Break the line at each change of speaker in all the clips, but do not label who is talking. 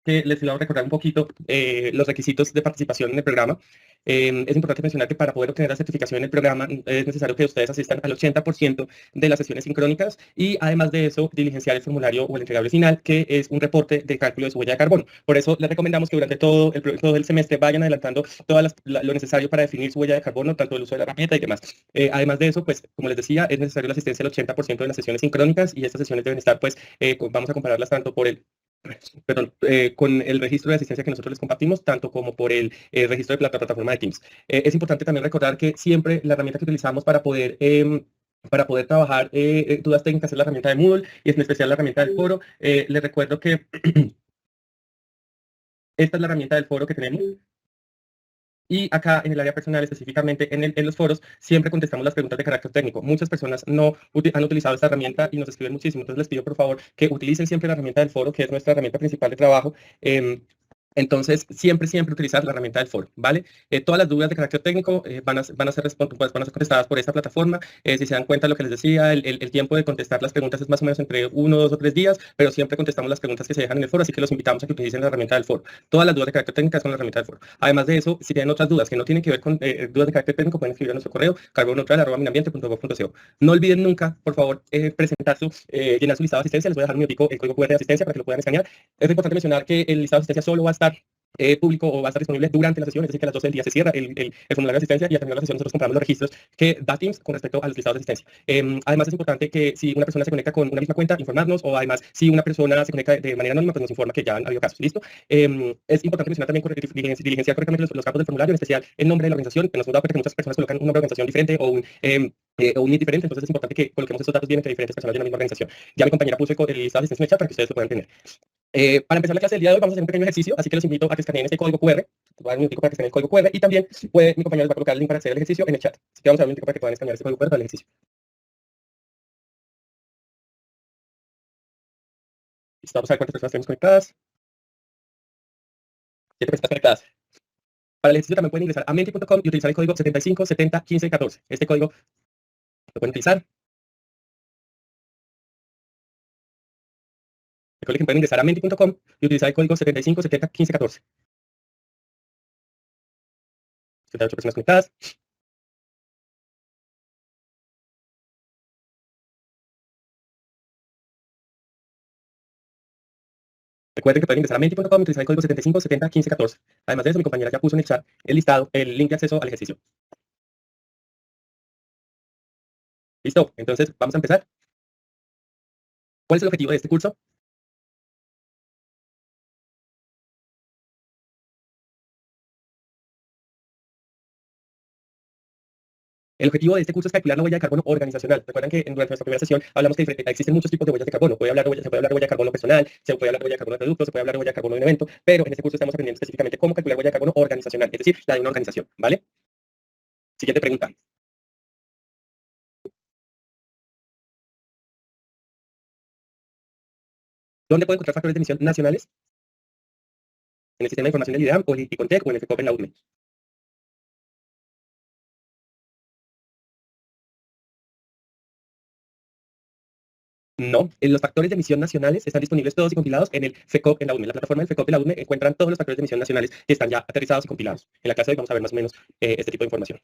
que les iba a recordar un poquito los requisitos de participación en el programa. Es importante mencionar que para poder obtener la certificación en el programa es necesario que ustedes asistan al 80% de las sesiones sincrónicas y además de eso diligenciar el formulario o el entregable final, que es un reporte de cálculo de su huella de carbono. Por eso les recomendamos que durante todo el semestre vayan adelantando lo necesario para definir su huella de carbono, tanto el uso de la herramienta y demás. Además de eso, pues como les decía, es necesario la asistencia del 80% de las sesiones sincrónicas y estas sesiones deben estar, pues, vamos a compararlas tanto por con el registro de asistencia que nosotros les compartimos, tanto como por el registro de la plataforma de Teams. Es importante también recordar que siempre la herramienta que utilizamos para poder trabajar dudas técnicas es la herramienta de Moodle y en especial la herramienta del foro. Les recuerdo que esta es la herramienta del foro que tenemos. Y acá en el área personal, específicamente en los foros, siempre contestamos las preguntas de carácter técnico. Muchas personas no han utilizado esta herramienta y nos escriben muchísimo. Entonces les pido por favor que utilicen siempre la herramienta del foro, que es nuestra herramienta principal de trabajo. Entonces, siempre utilizar la herramienta del foro, ¿vale? Todas las dudas de carácter técnico van a ser contestadas por esta plataforma. Si se dan cuenta de lo que les decía, el tiempo de contestar las preguntas es más o menos entre 1, 2 o 3 días, pero siempre contestamos las preguntas que se dejan en el foro, así que los invitamos a que utilicen la herramienta del foro. Todas las dudas de carácter técnico son la herramienta del foro. Además de eso, si tienen otras dudas que no tienen que ver con dudas de carácter técnico, pueden escribir a nuestro correo carboneutral@minambiente.gov.co. No olviden nunca, por favor, llenar su listado de asistencia. Les voy a dejar un minutico el código QR de asistencia para que lo puedan escanear. Es importante mencionar que el listado de asistencia solo va a estar público o va a estar disponible durante la sesión, es decir, que a las 12 del día se cierra el formulario de asistencia y al terminar la sesión nosotros compramos los registros que da Teams con respecto a los listados de asistencia. Además, es importante que si una persona se conecta con una misma cuenta, informarnos, o además, si una persona se conecta de manera anónima, pues nos informa que ya han habido casos. ¿Listo? Es importante mencionar también diligenciar correctamente los campos del formulario, en especial el nombre de la organización, que nos hemos dado cuenta que muchas personas colocan un nombre de organización diferente o un NID diferente, entonces es importante que coloquemos esos datos bien entre diferentes personas de la misma organización. Ya mi compañera puso el listado de asistencia en el chat para que ustedes lo puedan tener. Para empezar la clase del día de hoy vamos a hacer un pequeño ejercicio, así que los invito a que escaneen este código QR. Voy a dar un minutico para que escaneen el código QR y también mi compañero les va a colocar el link para acceder al ejercicio en el chat. Así que vamos a dar un minutico para que puedan escanear este código QR para el ejercicio. Listo, vamos a ver cuántas personas tenemos conectadas. 7 personas conectadas. Para el ejercicio también pueden ingresar a menti.com y utilizar el código 75701514. Este código lo pueden utilizar. Recuerden que pueden ingresar a menti.com y utilizar el código 75701514. 78 personas conectadas. Recuerden que pueden ingresar a menti.com y utilizar el código 75701514. Además de eso, mi compañera ya puso en el chat el listado, el link de acceso al ejercicio. Listo, entonces vamos a empezar. ¿Cuál es el objetivo de este curso? El objetivo de este curso es calcular la huella de carbono organizacional. Recuerden que durante nuestra primera sesión hablamos que existen muchos tipos de huellas de carbono. Se puede hablar de huella de carbono personal, se puede hablar de huella de carbono de producto, se puede hablar de huella de carbono de un evento, pero en este curso estamos aprendiendo específicamente cómo calcular huella de carbono organizacional, es decir, la de una organización, ¿vale? Siguiente pregunta. ¿Dónde puedo encontrar factores de emisión nacionales? ¿En el sistema de información del IDEAM o el ICONTEC o en el FECOP en la UDME? No, los factores de emisión nacionales están disponibles todos y compilados en el FECOP en la UDME. En la plataforma del FECOP en la UDME encuentran todos los factores de emisión nacionales que están ya aterrizados y compilados. En la clase de hoy vamos a ver más o menos este tipo de información.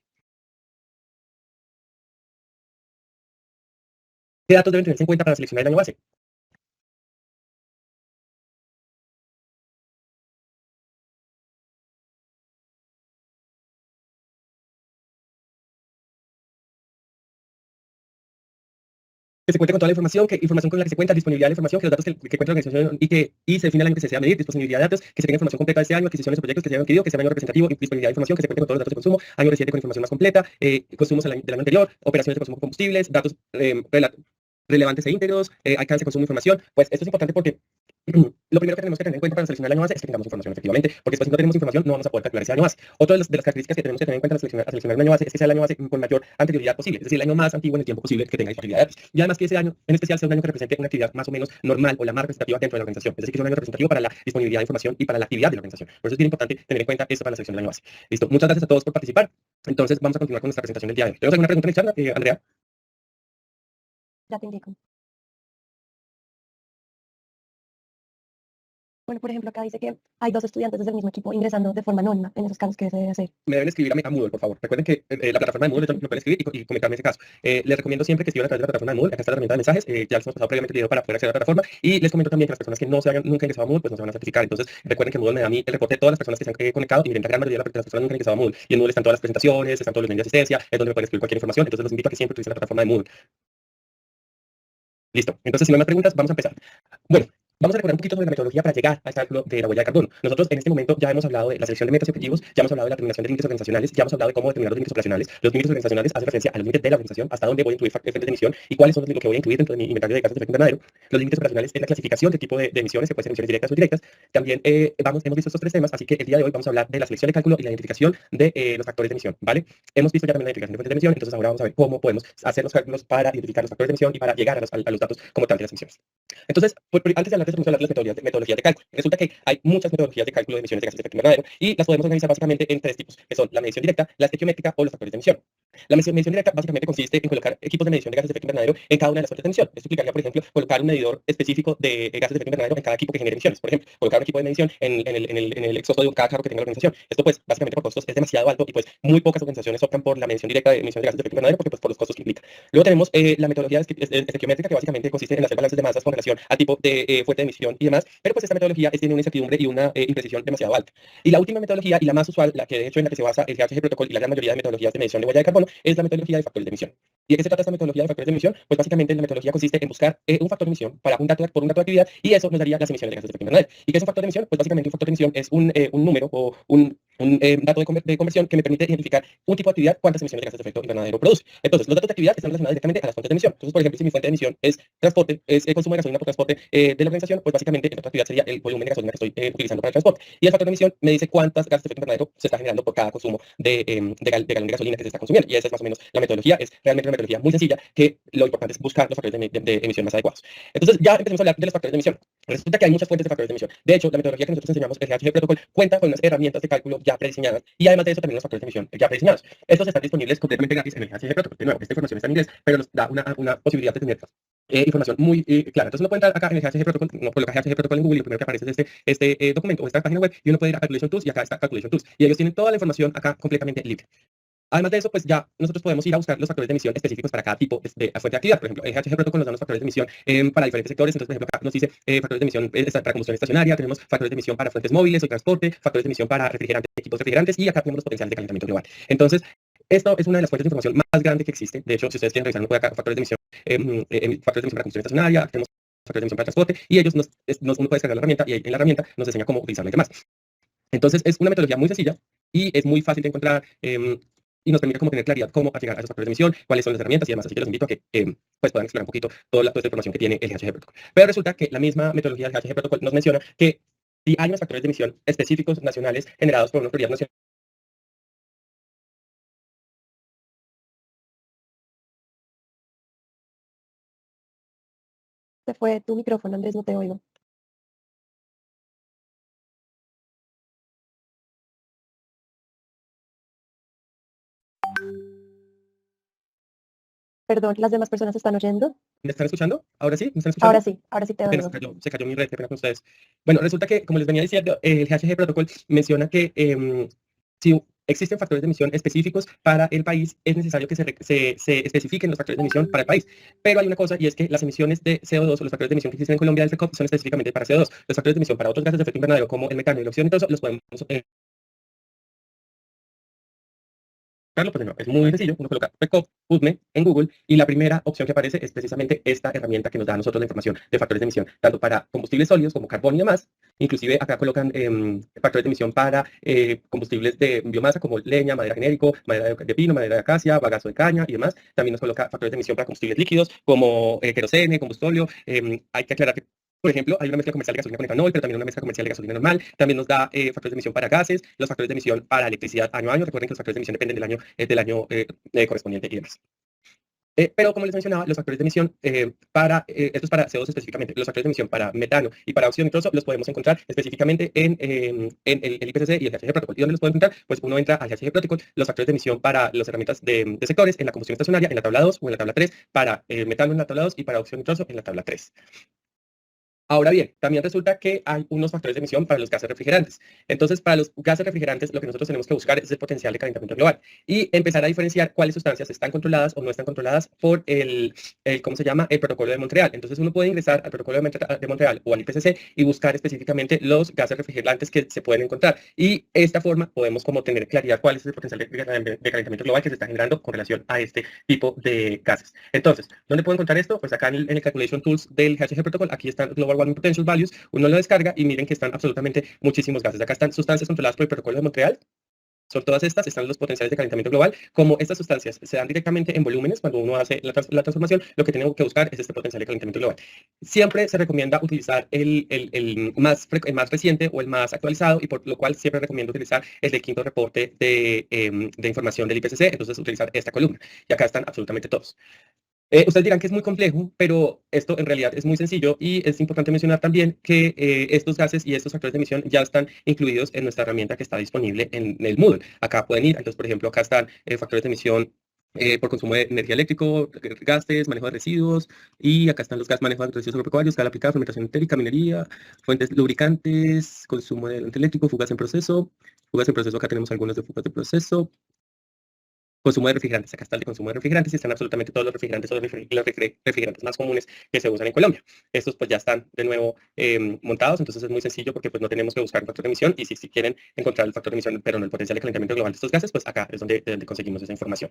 ¿Qué datos deben tenerse en cuenta para seleccionar el año base? Que se cuente con toda la información, información con la que se cuenta, disponibilidad de la información, que los datos que cuenta la organización y se define el año que se desea medir, disponibilidad de datos, que se tenga información completa de este año, adquisiciones o proyectos que se hayan adquirido, que sea un año representativo, disponibilidad de información, que se cuente con todos los datos de consumo, año reciente con información más completa, consumos del año anterior, operaciones de consumo de combustibles, datos relevantes e íntegros, alcance, consumo, información. Pues esto es importante porque lo primero que tenemos que tener en cuenta para seleccionar el año base es que tengamos información efectivamente, porque después si no tenemos información no vamos a poder calcular ese año base. Otra de las características que tenemos que tener en cuenta al seleccionar un año base es que sea el año base con mayor anterioridad posible, es decir, el año más antiguo en el tiempo posible que tenga disponibilidad de datos. Y además que ese año en especial sea un año que represente una actividad más o menos normal o la más representativa dentro de la organización, es decir, que es un año representativo para la disponibilidad de información y para la actividad de la organización. Por eso es bien importante tener en cuenta esto para la selección del año base. Listo, muchas gracias a todos por participar. Entonces vamos a continuar con nuestra presentación del día de hoy. ¿Tenemos alguna pregunta en el chat, Andrea?
Ya te indico. Bueno, por ejemplo, acá dice que hay 2 estudiantes desde el mismo equipo ingresando de forma anónima. En esos casos, ¿qué se debe hacer?
Me deben escribir a Moodle, por favor. Recuerden que la plataforma de Moodle me pueden escribir y comentarme ese caso. Les recomiendo siempre que escriban a través de la plataforma de Moodle. Acá está la herramienta de mensajes. Ya les hemos pasado previamente el video para poder acceder a la plataforma. Y les comento también que las personas que no se hayan nunca ingresado a Moodle, pues no se van a certificar. Entonces, recuerden que Moodle me da a mí el reporte de todas las personas que se han conectado. Y miren, la gran mayoría de las personas nunca han ingresado a Moodle. Y en Moodle están todas las presentaciones, están todos los medios de asistencia, es donde me pueden escribir cualquier información. Entonces, los invito a que siempre utilicen la plataforma de Moodle. Listo. Entonces, si no hay más preguntas, vamos a empezar. Bueno, vamos a recordar un poquito sobre la metodología para llegar al cálculo de la huella de carbono. Nosotros en este momento ya hemos hablado de la selección de metas y objetivos, ya hemos hablado de la determinación de límites organizacionales, ya hemos hablado de cómo determinar los límites operacionales. Los límites organizacionales hacen referencia a los límites de la organización, hasta dónde voy a incluir fuentes de emisión y cuáles son lo que voy a incluir dentro de mi inventario de gases de efecto invernadero. Los límites operacionales es la clasificación del tipo de emisiones, que pueden ser emisiones directas o indirectas. También hemos visto estos 3 temas, así que el día de hoy vamos a hablar de la selección de cálculo y la identificación de los factores de emisión, ¿vale? Hemos visto ya también la identificación de fuentes de emisión, entonces ahora vamos a ver cómo podemos hacer los cálculos para identificar los factores de emisión y para llegar a los datos como tal de las emisiones. Entonces, antes de hablar de eso, vamos a hablar de las metodologías de cálculo. Resulta que hay muchas metodologías de cálculo de emisiones de gases de efecto invernadero y las podemos organizar básicamente en 3 tipos, que son la medición directa, la estequiométrica o los factores de emisión. La medición directa básicamente consiste en colocar equipos de medición de gases de efecto invernadero en cada una de las fuentes de emisión. Esto implicaría, por ejemplo, colocar un medidor específico de gases de efecto invernadero en cada equipo que genere emisiones. Por ejemplo, colocar un equipo de medición en el exhausto de cada carro que tenga la organización. Esto, pues, básicamente por costos es demasiado alto y, pues, muy pocas organizaciones optan por la medición directa de emisiones de gases de efecto invernadero porque, pues, por los costos que implica. Luego tenemos la metodología estequiométrica, que básicamente consiste en hacer balances de masas con relación al tipo de fuente de emisión y demás, pero pues esta metodología tiene una incertidumbre y una imprecisión demasiado alta. Y la última metodología y la más usual, la que de hecho en la que se basa el GHG Protocol y la gran mayoría de metodologías de medición de huella de carbono, es la metodología de factores de emisión. ¿Y de qué se trata esta metodología de factores de emisión? Pues básicamente la metodología consiste en buscar un factor de emisión para por un dato de actividad y eso nos daría las emisiones de gases de efecto invernadero. ¿Y qué es un factor de emisión? Pues básicamente un factor de emisión es un número o un dato de conversión que me permite identificar un tipo de actividad, cuántas emisiones de gases de efecto invernadero produce. Entonces, los datos de actividad están relacionados directamente a las fuentes de emisión. Entonces, por ejemplo, si mi fuente de emisión es transporte, es el consumo de gasolina por transporte de la organización, pues básicamente el factor de actividad sería el volumen de gasolina que estoy utilizando para el transporte. Y el factor de emisión me dice cuántas gases de efecto invernadero se está generando por cada consumo de galón de gasolina que se está consumiendo. Y esa es más o menos la metodología. Es realmente una metodología muy sencilla que lo importante es buscar los factores de emisión más adecuados. Entonces, ya empecemos a hablar de los factores de emisión. Resulta que hay muchas fuentes de factores de emisión. De hecho, la metodología que nosotros enseñamos, el GHG Protocol, cuenta con unas herramientas de cálculo ya prediseñadas y además de eso también los factores de emisión ya prediseñados. Estos están disponibles completamente gratis en el GHG Protocol. De nuevo, esta información está en inglés, pero nos da una posibilidad de tener información muy clara. Entonces uno puede entrar acá en el GHG Protocol, no coloca GHG Protocol en Google y lo primero que aparece es este documento o esta página web y uno puede ir a Calculation Tools y acá está Calculation Tools. Y ellos tienen toda la información acá completamente libre. Además de eso, pues ya nosotros podemos ir a buscar los factores de emisión específicos para cada tipo de fuente de actividad. Por ejemplo, el GHG Protocol nos da los factores de emisión para diferentes sectores. Entonces, por ejemplo, acá nos dice factores de emisión para combustión estacionaria, tenemos factores de emisión para fuentes móviles o transporte, factores de emisión para refrigerantes, equipos refrigerantes y acá tenemos los potenciales de calentamiento global. Entonces, esto es una de las fuentes de información más grandes que existe. De hecho, si ustedes quieren revisar, uno puede acá factores de emisión para combustión estacionaria, tenemos factores de emisión para transporte y ellos uno puede descargar la herramienta y ahí en la herramienta nos enseña cómo utilizarla y demás. Entonces, es una metodología muy sencilla y es muy fácil de encontrar. Y nos permite como tener claridad cómo llegar a esos factores de emisión, cuáles son las herramientas y demás. Así que los invito a que pues puedan explorar un poquito toda esta información que tiene el GHG Protocol. Pero resulta que la misma metodología del GHG Protocol nos menciona que si hay unos factores de emisión específicos nacionales generados por una autoridad nacional,
Se fue tu micrófono, Andrés, no te oigo. Perdón, ¿las demás personas están oyendo?
¿me están escuchando? ¿Ahora sí? ¿Me están escuchando?
Ahora sí te
Apenas
oigo.
se cayó mi red, qué pena con ustedes. Bueno, resulta que, como les venía diciendo, el GHG Protocol menciona que si existen factores de emisión específicos para el país, es necesario que se especifiquen los factores de emisión para el país. Pero hay una cosa, y es que las emisiones de CO2 o los factores de emisión que existen en Colombia del FECOP son específicamente para CO2. Los factores de emisión para otros gases de efecto invernadero, como el metano y el óxido nitroso, los podemos pues no, es muy sencillo, uno coloca PECOP, PUDME en Google y la primera opción que aparece es precisamente esta herramienta que nos da a nosotros la información de factores de emisión, tanto para combustibles sólidos como carbón y demás. Inclusive acá colocan factores de emisión para combustibles de biomasa como leña, madera genérico, madera de pino, madera de acacia, bagazo de caña y demás. También nos coloca factores de emisión para combustibles líquidos como querosene, combustóleo. Hay que aclarar que por ejemplo, hay una mezcla comercial de gasolina con etanol, pero también una mezcla comercial de gasolina normal. También nos da factores de emisión para gases, los factores de emisión para electricidad año a año. Recuerden que los factores de emisión dependen del año correspondiente y demás. Pero como les mencionaba, los factores de emisión esto es para CO2 específicamente, los factores de emisión para metano y para óxido nitroso los podemos encontrar específicamente en el IPCC y el GHG Protocol. ¿Y dónde los pueden encontrar? Pues uno entra al GHG Protocol, los factores de emisión para las herramientas de sectores en la combustión estacionaria en la tabla 2 o en la tabla 3, para metano en la tabla 2 y para óxido nitroso en la tabla 3. Ahora bien, también resulta que hay unos factores de emisión para los gases refrigerantes. Entonces, para los gases refrigerantes, lo que nosotros tenemos que buscar es el potencial de calentamiento global y empezar a diferenciar cuáles sustancias están controladas o no están controladas por ¿cómo se llama? El protocolo de Montreal. Entonces, uno puede ingresar al protocolo de Montreal o al IPCC y buscar específicamente los gases refrigerantes que se pueden encontrar. Y de esta forma podemos como tener claridad cuál es el potencial de calentamiento global que se está generando con relación a este tipo de gases. Entonces, ¿dónde puedo encontrar esto? Pues acá en el Calculation Tools del GHG Protocol, aquí están Global Warming Potential Values, uno lo descarga y miren que están absolutamente muchísimos gases. Acá están sustancias controladas por el protocolo de Montreal. Son todas estas, están los potenciales de calentamiento global. Como estas sustancias se dan directamente en volúmenes, cuando uno hace la transformación, lo que tenemos que buscar es este potencial de calentamiento global. Siempre se recomienda utilizar el más reciente o el más actualizado, y por lo cual siempre recomiendo utilizar el del quinto reporte de información del IPCC, entonces utilizar esta columna. Y acá están absolutamente todos. Ustedes dirán que es muy complejo, pero esto en realidad es muy sencillo y es importante mencionar también que estos gases y estos factores de emisión ya están incluidos en nuestra herramienta que está disponible en el Moodle. Acá pueden ir, entonces por ejemplo acá están factores de emisión por consumo de energía eléctrico, gases, manejo de residuos, y acá están los gases, manejo de residuos agropecuarios, cal aplicada, fermentación entérica, minería, fuentes lubricantes, consumo de eléctrico, fugas en proceso. Fugas en proceso, acá tenemos algunos de fugas de proceso. Consumo de refrigerantes, acá está el de consumo de refrigerantes y están absolutamente todos los refrigerantes o los refrigerantes más comunes que se usan en Colombia. Estos pues ya están de nuevo montados, entonces es muy sencillo porque pues no tenemos que buscar un factor de emisión, y si quieren encontrar el factor de emisión pero no el potencial de calentamiento global de estos gases, pues acá es donde conseguimos esa información.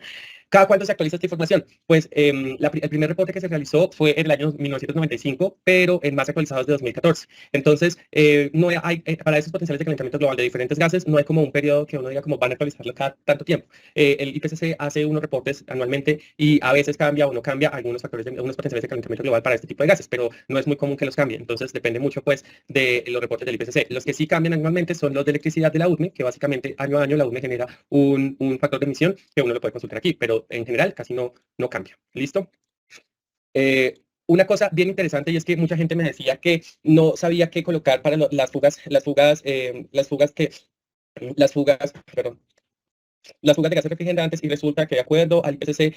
¿Cada cuánto se actualiza esta información? Pues el primer reporte que se realizó fue en el año 1995, pero el más actualizado es de 2014. Entonces, no hay, para esos potenciales de calentamiento global de diferentes gases, no hay como un periodo que uno diga como van a actualizarlo cada tanto tiempo. El IPCC hace unos reportes anualmente y a veces cambia o no cambia algunos potenciales de calentamiento global para este tipo de gases, pero no es muy común que los cambie. Entonces depende mucho pues de los reportes del IPCC. Los que sí cambian anualmente son los de electricidad de la UDME, que básicamente año a año la UDME genera un factor de emisión que uno lo puede consultar aquí, pero en general casi no cambia. ¿Listo? Una cosa bien interesante, y es que mucha gente me decía que no sabía qué colocar para las fugas, perdón, las fugas de gases refrigerantes, y resulta que de acuerdo al IPCC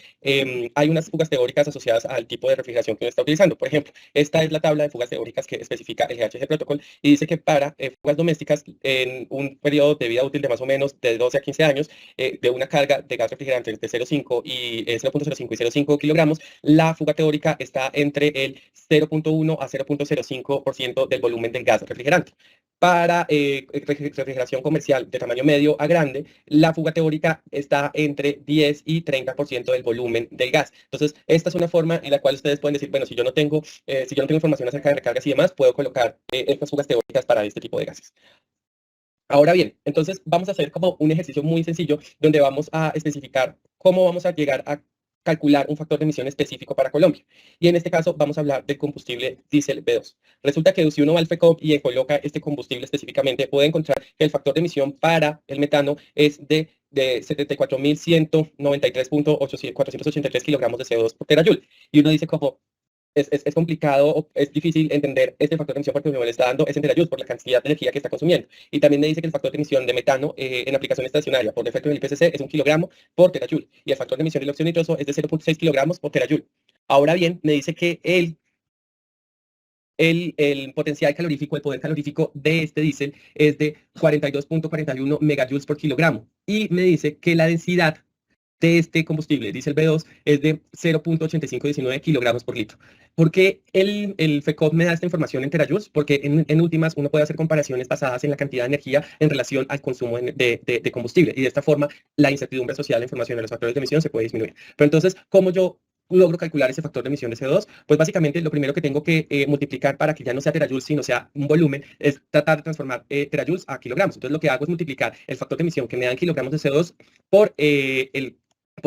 hay unas fugas teóricas asociadas al tipo de refrigeración que uno está utilizando. Por ejemplo, esta es la tabla de fugas teóricas que especifica el GHG Protocol y dice que para fugas domésticas en un periodo de vida útil de más o menos de 12 a 15 años de una carga de gas refrigerante de 0,5 y 0,05 y 0,5 kilogramos, la fuga teórica está entre el 0,1 a 0,05% del volumen del gas refrigerante. Para refrigeración comercial de tamaño medio a grande, la fuga teórica está entre 10 y 30% del volumen del gas. Entonces, esta es una forma en la cual ustedes pueden decir, bueno, si yo no tengo información acerca de recargas y demás, puedo colocar estas fugas teóricas para este tipo de gases. Ahora bien, entonces vamos a hacer como un ejercicio muy sencillo donde vamos a especificar cómo vamos a llegar a calcular un factor de emisión específico para Colombia. Y en este caso vamos a hablar del combustible diésel B2. Resulta que si uno va al FECOP y coloca este combustible específicamente, puede encontrar que el factor de emisión para el metano es de 74.193.483 kilogramos de CO2 por terajoule. Y uno dice como, es complicado, es difícil entender este factor de emisión porque me está dando es en terajoules por la cantidad de energía que está consumiendo. Y también me dice que el factor de emisión de metano en aplicación estacionaria por defecto en el IPCC es 1 kilogramo por terajoule. Y el factor de emisión del óxido nitroso es de 0,6 kilogramos por terajoule. Ahora bien, me dice que el potencial calorífico, el poder calorífico de este diésel es de 42.41 megajoules por kilogramo. Y me dice que la densidad de este combustible, diésel B2, es de 0.8519 kilogramos por litro. ¿Por qué el FECOP me da esta información en terajoules? Porque en últimas uno puede hacer comparaciones basadas en la cantidad de energía en relación al consumo de combustible, y de esta forma la incertidumbre asociada a la información de los factores de emisión se puede disminuir. Pero entonces, ¿cómo yo logro calcular ese factor de emisión de CO2? Pues básicamente lo primero que tengo que multiplicar para que ya no sea terajoules, sino sea un volumen, es tratar de transformar terajoules a kilogramos. Entonces lo que hago es multiplicar el factor de emisión que me dan kilogramos de CO2 por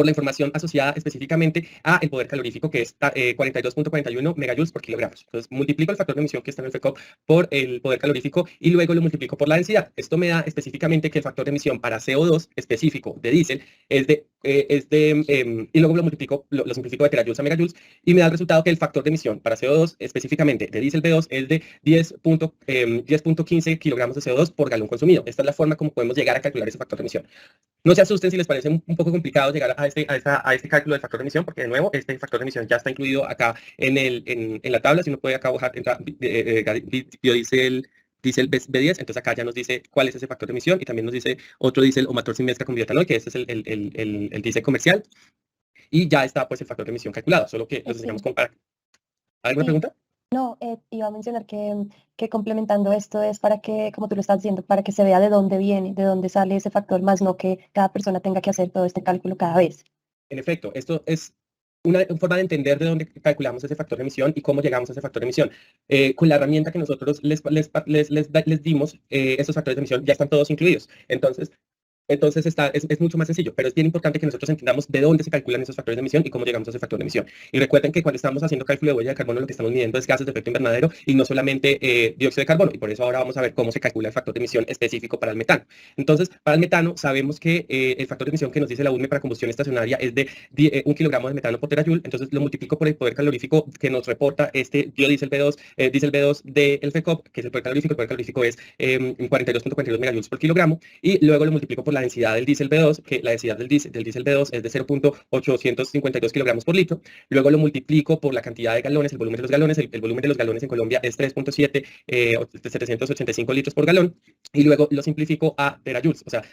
la información asociada específicamente a el poder calorífico, que es 42.41 megajoules por kilogramos. Entonces, multiplico el factor de emisión que está en el FECOP por el poder calorífico y luego lo multiplico por la densidad. Esto me da específicamente que el factor de emisión para CO2 específico de diésel y luego lo simplifico de terajoules a megajoules y me da el resultado que el factor de emisión para CO2 específicamente de diésel B2 es de 10.15 kilogramos de CO2 por galón consumido. Esta es la forma como podemos llegar a calcular ese factor de emisión. No se asusten si les parece un poco complicado llegar a este cálculo del factor de emisión, porque de nuevo, este factor de emisión ya está incluido acá en la tabla. Si uno puede acá bajar, biodiesel, diésel B10, entonces acá ya nos dice cuál es ese factor de emisión y también nos dice otro diésel o motor sin mezcla con bioetanol, que este es el diésel comercial, y ya está pues el factor de emisión calculado, solo que los enseñamos
Sí.
con... ¿Alguna
Sí.
pregunta?
No, iba a mencionar que complementando esto es para que, como tú lo estás diciendo, para que se vea de dónde viene, de dónde sale ese factor, más no que cada persona tenga que hacer todo este cálculo cada vez.
En efecto, esto es una forma de entender de dónde calculamos ese factor de emisión y cómo llegamos a ese factor de emisión. Con la herramienta que nosotros les dimos, esos factores de emisión ya están todos incluidos. Entonces es mucho más sencillo, pero es bien importante que nosotros entendamos de dónde se calculan esos factores de emisión y cómo llegamos a ese factor de emisión. Y recuerden que cuando estamos haciendo cálculo de huella de carbono, lo que estamos midiendo es gases de efecto invernadero y no solamente dióxido de carbono. Y por eso ahora vamos a ver cómo se calcula el factor de emisión específico para el metano. Entonces, para el metano, sabemos que el factor de emisión que nos dice la UNE para combustión estacionaria es de 1 kilogramo de metano por terajoule. Entonces, lo multiplico por el poder calorífico que nos reporta este biodiesel B2, diésel B2 del FECOP, que es el poder calorífico. El poder calorífico es 42.42 megajoules por kilogramo. Y luego lo multiplico por la densidad del diésel B2, que la densidad del diésel B2 es de 0.852 kilogramos por litro. Luego lo multiplico por la cantidad de galones, el volumen de los galones. El volumen de los galones en Colombia es 3.7, 785 litros por galón. Y luego lo simplifico a terajoules. O sea,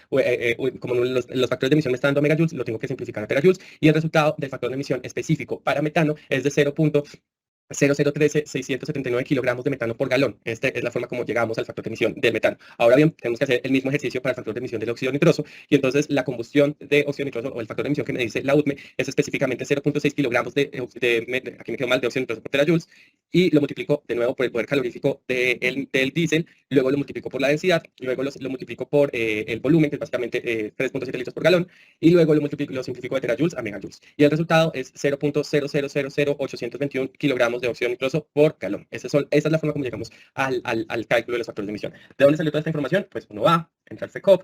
como los factores de emisión me están dando megajoules, lo tengo que simplificar a terajoules. Y el resultado del factor de emisión específico para metano es de 0.679 kilogramos de metano por galón. Esta es la forma como llegamos al factor de emisión del metano. Ahora bien, tenemos que hacer el mismo ejercicio para el factor de emisión del óxido nitroso, y entonces la combustión de óxido nitroso, o el factor de emisión que me dice la UTME, es específicamente 0.6 kilogramos aquí me quedó mal, de óxido nitroso por terajoules, y lo multiplico de nuevo por el poder calorífico del diésel, luego lo multiplico por la densidad, luego lo multiplico por el volumen, que es básicamente 3.7 litros por galón, y luego lo simplifico de terajoules a megajoules. Y el resultado es 0.0000821 kilogramos de óxido nitroso por galón. Esa es la forma como llegamos al cálculo de los factores de emisión. ¿De dónde salió toda esta información? Pues uno va, entra al FECOP,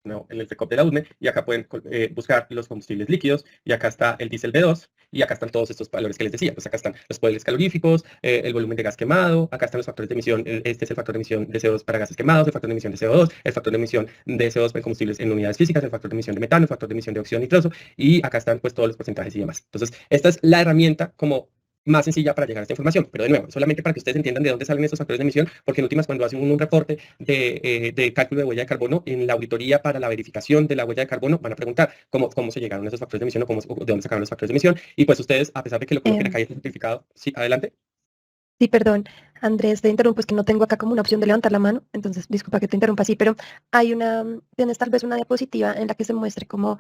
no, en el FECOP de la UNE, y acá pueden buscar los combustibles líquidos, y acá está el diésel B2, y acá están todos estos valores que les decía. Pues acá están los poderes caloríficos, el volumen de gas quemado, acá están los factores de emisión. Este es el factor de emisión de CO2 para gases quemados, el factor de emisión de CO2, el factor de emisión de CO2 en combustibles en unidades físicas, el factor de emisión de metano, el factor de emisión de óxido nitroso, y acá están pues todos los porcentajes y demás. Entonces, esta es la herramienta como más sencilla para llegar a esta información, pero de nuevo, solamente para que ustedes entiendan de dónde salen estos factores de emisión, porque en últimas, cuando hacen un reporte de cálculo de huella de carbono, en la auditoría para la verificación de la huella de carbono, van a preguntar cómo se llegaron a esos factores de emisión o de dónde sacaron los factores de emisión, y pues ustedes, a pesar de que lo coloquen acá y es certificado, sí, adelante.
Sí, perdón, Andrés, te interrumpo, es que no tengo acá como una opción de levantar la mano, entonces disculpa que te interrumpa así, pero tienes tal vez una diapositiva en la que se muestre como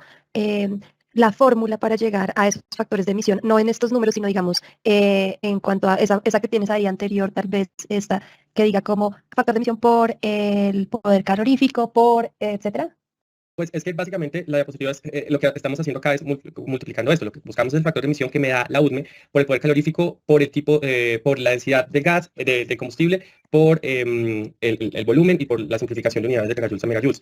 la fórmula para llegar a esos factores de emisión, no en estos números, sino digamos en cuanto a esa que tienes ahí anterior, tal vez esta que diga como factor de emisión por el poder calorífico, por etcétera.
Pues es que básicamente la diapositiva es, lo que estamos haciendo acá es multiplicando esto. Lo que buscamos es el factor de emisión que me da la UTME por el poder calorífico, por el tipo, por la densidad de gas, de combustible, por el volumen y por la simplificación de unidades de terajoules a megajoules.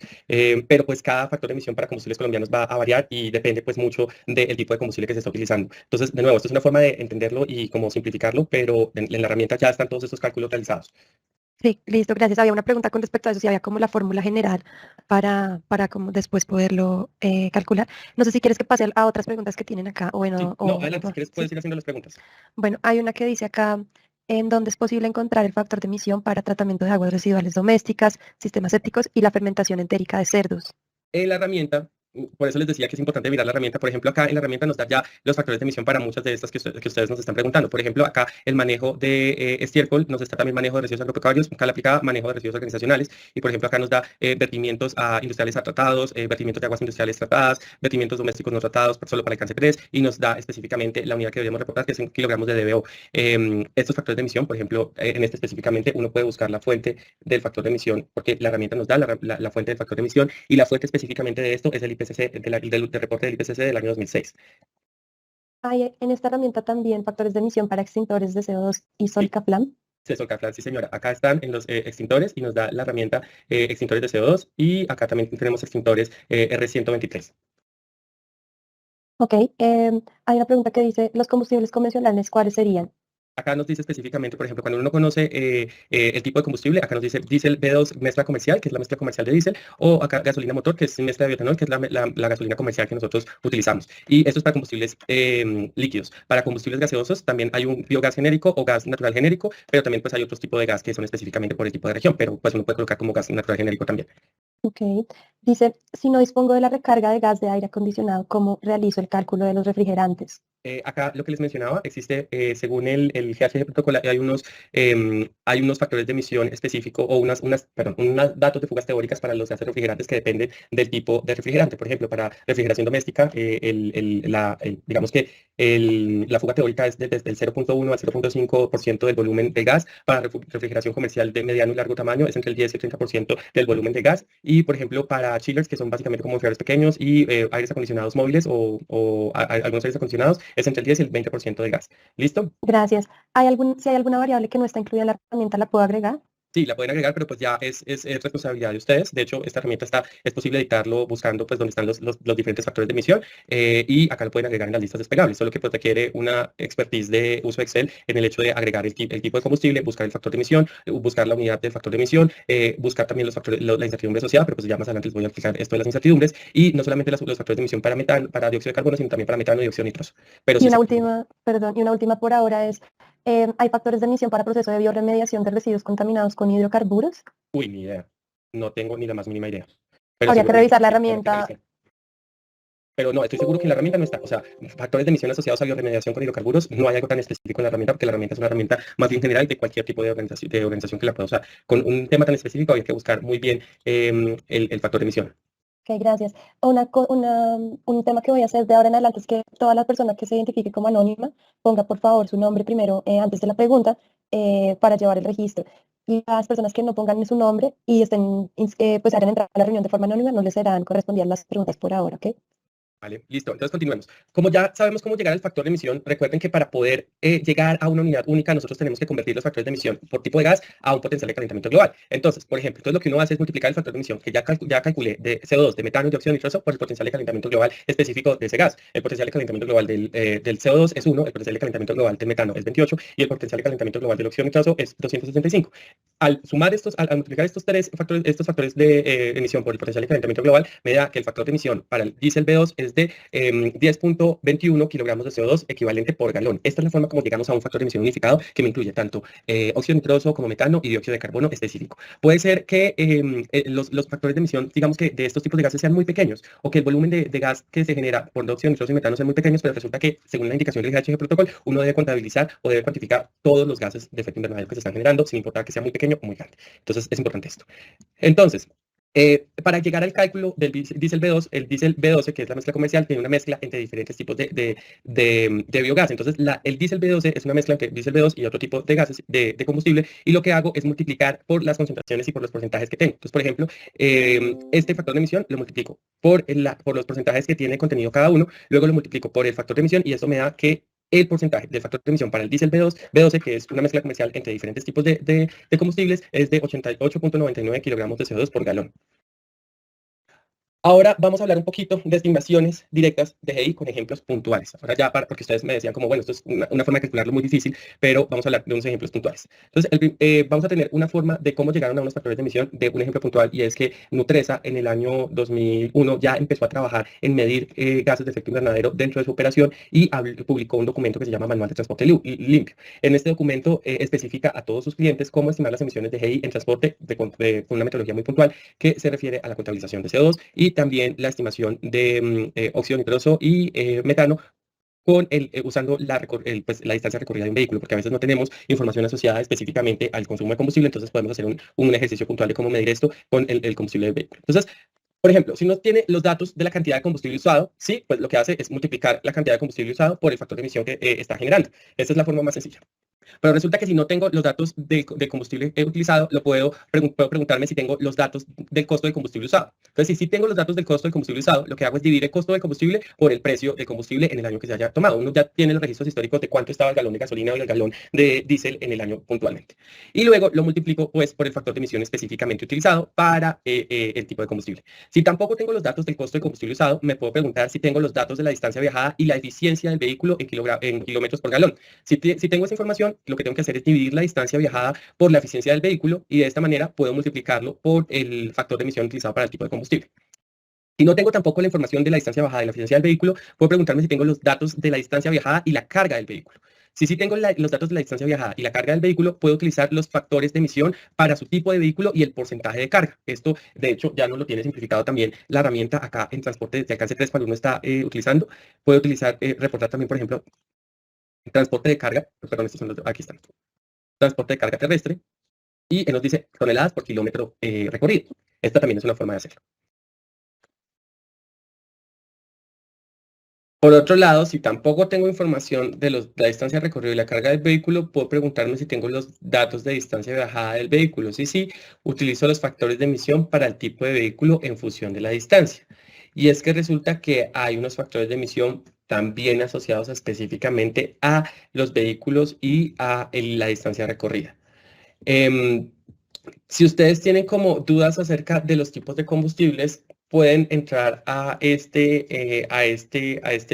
Pero pues cada factor de emisión para combustibles colombianos va a variar y depende pues mucho del tipo de combustible que se está utilizando. Entonces, de nuevo, esto es una forma de entenderlo y como simplificarlo, pero en la herramienta ya están todos estos cálculos realizados.
Sí, listo, gracias. Había una pregunta con respecto a eso, si había como la fórmula general para como después poderlo calcular. No sé si quieres que pase a otras preguntas que tienen acá, o
Sí,
bueno,
no, adelante, si quieres
sí.
puedes ir haciendo las preguntas.
Bueno, hay una que dice acá, en dónde es posible encontrar el factor de emisión para tratamiento de aguas residuales domésticas, sistemas sépticos y la fermentación entérica de cerdos.
En la herramienta, por eso les decía que es importante mirar la herramienta. Por ejemplo, acá en la herramienta nos da ya los factores de emisión para muchas de estas que ustedes nos están preguntando. Por ejemplo, acá el manejo de estiércol, nos está también manejo de residuos agropecuarios, acá la aplicada manejo de residuos organizacionales, y por ejemplo acá nos da vertimientos industriales a tratados, vertimientos de aguas industriales tratadas, vertimientos domésticos no tratados, solo para el cáncer 3, y nos da específicamente la unidad que debemos reportar, que es en kilogramos de DBO. Estos factores de emisión, por ejemplo, en este específicamente, uno puede buscar la fuente del factor de emisión, porque la herramienta nos da la fuente del factor de emisión, y la fuente específicamente de esto es el IPCC, del reporte del IPCC del año 2006.
Hay en esta herramienta también factores de emisión para extintores de CO2 y
Sí,
Solcaplan.
Solcaplan, sí señora. Acá están en los extintores y nos da la herramienta extintores de CO2, y acá también tenemos extintores R123.
Ok, hay una pregunta que dice, ¿los combustibles convencionales cuáles serían?
Acá nos dice específicamente, por ejemplo, cuando uno conoce el tipo de combustible, acá nos dice diésel B2 mezcla comercial, que es la mezcla comercial de diésel, o acá gasolina motor, que es mezcla de bioetanol, que es la gasolina comercial que nosotros utilizamos. Y esto es para combustibles líquidos. Para combustibles gaseosos también hay un biogás genérico o gas natural genérico, pero también pues hay otros tipos de gas que son específicamente por el tipo de región, pero pues uno puede colocar como gas natural genérico también.
Ok. Dice, si no dispongo de la recarga de gas de aire acondicionado, ¿cómo realizo el cálculo de los refrigerantes?
Acá lo que les mencionaba, existe, según el GHG protocolo, hay unos factores de emisión específico o perdón, unos datos de fugas teóricas para los gases refrigerantes que dependen del tipo de refrigerante. Por ejemplo, para refrigeración doméstica, digamos que la fuga teórica es desde el 0,1 al 0,5% del volumen de gas. Para refrigeración comercial de mediano y largo tamaño es entre el 10 y el 30% del volumen de gas. Y, por ejemplo, para chillers, que son básicamente como enfriadores pequeños, y aires acondicionados móviles algunos aires acondicionados, es entre el 10 y el 20% de gas. ¿Listo?
Gracias. Si hay alguna variable que no está incluida en la herramienta, ¿la puedo agregar?
Sí, la pueden agregar, pero pues ya es responsabilidad de ustedes. De hecho, esta herramienta es posible editarlo buscando pues dónde están los diferentes factores de emisión, y acá lo pueden agregar en las listas desplegables, solo que pues requiere una expertise de uso Excel en el hecho de agregar el tipo de combustible, buscar el factor de emisión, buscar la unidad del factor de emisión, buscar también los factores, la incertidumbre asociada, pero pues ya más adelante les voy a explicar esto de las incertidumbres, y no solamente los factores de emisión para metano, para dióxido de carbono, sino también para metano y dióxido de nitroso. Pero
Y
sí,
una última, perdón, y una última por ahora es, ¿hay factores de emisión para proceso de bioremediación de residuos contaminados con hidrocarburos?
uy, ni idea. No tengo ni la más mínima idea. Pero
Habría que
seguramente
revisar la
seguramente que
herramienta.
sí. Pero no, estoy seguro que en la herramienta no está. O sea, factores de emisión asociados a bioremediación con hidrocarburos, no hay algo tan específico en la herramienta, porque la herramienta es una herramienta más bien general de cualquier tipo de organización que la pueda usar. Con un tema tan específico hay que buscar muy bien el factor de emisión.
Ok, gracias. Un tema que voy a hacer de ahora en adelante es que toda la persona que se identifique como anónima ponga por favor su nombre primero antes de la pregunta para llevar el registro. Y las personas que no pongan su nombre y pues hayan entrado a la reunión de forma anónima no les serán correspondidas las preguntas por ahora, ¿ok?
Vale, listo. Entonces continuemos. Como ya sabemos cómo llegar al factor de emisión, recuerden que para poder llegar a una unidad única, nosotros tenemos que convertir los factores de emisión por tipo de gas a un potencial de calentamiento global. Entonces, por ejemplo, entonces lo que uno hace es multiplicar el factor de emisión que ya calculé de CO2, de metano y de dióxido de nitroso por el potencial de calentamiento global específico de ese gas. El potencial de calentamiento global del CO2 es 1, el potencial de calentamiento global del metano es 28 y el potencial de calentamiento global del dióxido de nitroso es 265. Al multiplicar estos factores de emisión por el potencial de calentamiento global, me da que el factor de emisión para el diésel B2 es de 10,21 kilogramos de CO2 equivalente por galón. Esta es la forma como llegamos a un factor de emisión unificado que me incluye tanto óxido nitroso como metano y dióxido de carbono específico. Puede ser que los factores de emisión, digamos que de estos tipos de gases sean muy pequeños, o que el volumen de gas que se genera por óxido nitroso y metano sean muy pequeños, pero resulta que, según la indicación del GHG protocolo, uno debe contabilizar o debe cuantificar todos los gases de efecto invernadero que se están generando, sin importar que sea muy pequeño o muy grande. Entonces, es importante esto. Entonces, para llegar al cálculo del diésel B2, el diésel B12, que es la mezcla comercial, tiene una mezcla entre diferentes tipos de biogás. Entonces, el diésel B12 es una mezcla entre diésel B2 y otro tipo de gases de combustible, y lo que hago es multiplicar por las concentraciones y por los porcentajes que tengo. Entonces, por ejemplo, este factor de emisión lo multiplico por los porcentajes que tiene contenido cada uno, luego lo multiplico por el factor de emisión, y eso me da que el porcentaje del factor de emisión para el diésel B12, que es una mezcla comercial entre diferentes tipos de combustibles, es de 88,99 kilogramos de CO2 por galón. Ahora vamos a hablar un poquito de estimaciones directas de GI con ejemplos puntuales. Ahora ya, porque ustedes me decían como, bueno, esto es una forma de calcularlo muy difícil, pero vamos a hablar de unos ejemplos puntuales. Entonces, vamos a tener una forma de cómo llegaron a unos factores de emisión de un ejemplo puntual, y es que Nutresa en el año 2001 ya empezó a trabajar en medir gases de efecto invernadero dentro de su operación, y publicó un documento que se llama Manual de Transporte Limpio. En este documento especifica a todos sus clientes cómo estimar las emisiones de GI en transporte con una metodología muy puntual que se refiere a la contabilización de CO2 y también la estimación de óxido nitroso y metano usando la distancia recorrida de un vehículo, porque a veces no tenemos información asociada específicamente al consumo de combustible. Entonces podemos hacer un ejercicio puntual de cómo medir esto con el combustible del vehículo. Entonces, por ejemplo, si uno tiene los datos de la cantidad de combustible usado, sí, pues lo que hace es multiplicar la cantidad de combustible usado por el factor de emisión que está generando. Esta es la forma más sencilla. Pero resulta que si no tengo los datos de combustible utilizado, puedo preguntarme si tengo los datos del costo del combustible usado. Entonces, si tengo los datos del costo del combustible usado, lo que hago es dividir el costo del combustible por el precio del combustible en el año que se haya tomado. Uno ya tiene los registros históricos de cuánto estaba el galón de gasolina o el galón de diésel en el año puntualmente. Y luego lo multiplico pues por el factor de emisión específicamente utilizado para el tipo de combustible. Si tampoco tengo los datos del costo del combustible usado, me puedo preguntar si tengo los datos de la distancia viajada y la eficiencia del vehículo en kilómetros por galón. Si tengo esa información, emisión, lo que tengo que hacer es dividir la distancia viajada por la eficiencia del vehículo y de esta manera puedo multiplicarlo por el factor de emisión utilizado para el tipo de combustible. Si no tengo tampoco la información de la distancia viajada y la eficiencia del vehículo, puedo preguntarme si tengo los datos de la distancia viajada y la carga del vehículo. Si sí tengo los datos de la distancia viajada y la carga del vehículo, puedo utilizar los factores de emisión para su tipo de vehículo y el porcentaje de carga. Esto, de hecho, ya nos lo tiene simplificado también la herramienta acá en transporte de alcance 3 cuando uno está utilizando. Puede utilizar, reportar también, por ejemplo, transporte de carga, perdón, estos son los, aquí están, transporte de carga terrestre, y nos dice toneladas por kilómetro recorrido. Esta también es una forma de hacerlo. Por otro lado, si tampoco tengo información de la distancia recorrida y la carga del vehículo, puedo preguntarme si tengo los datos de distancia viajada del vehículo. Si sí, utilizo los factores de emisión para el tipo de vehículo en función de la distancia. Y es que resulta que hay unos factores de emisión también asociados específicamente a los vehículos y a la distancia recorrida. Si ustedes tienen como dudas acerca de los tipos de combustibles, pueden entrar a este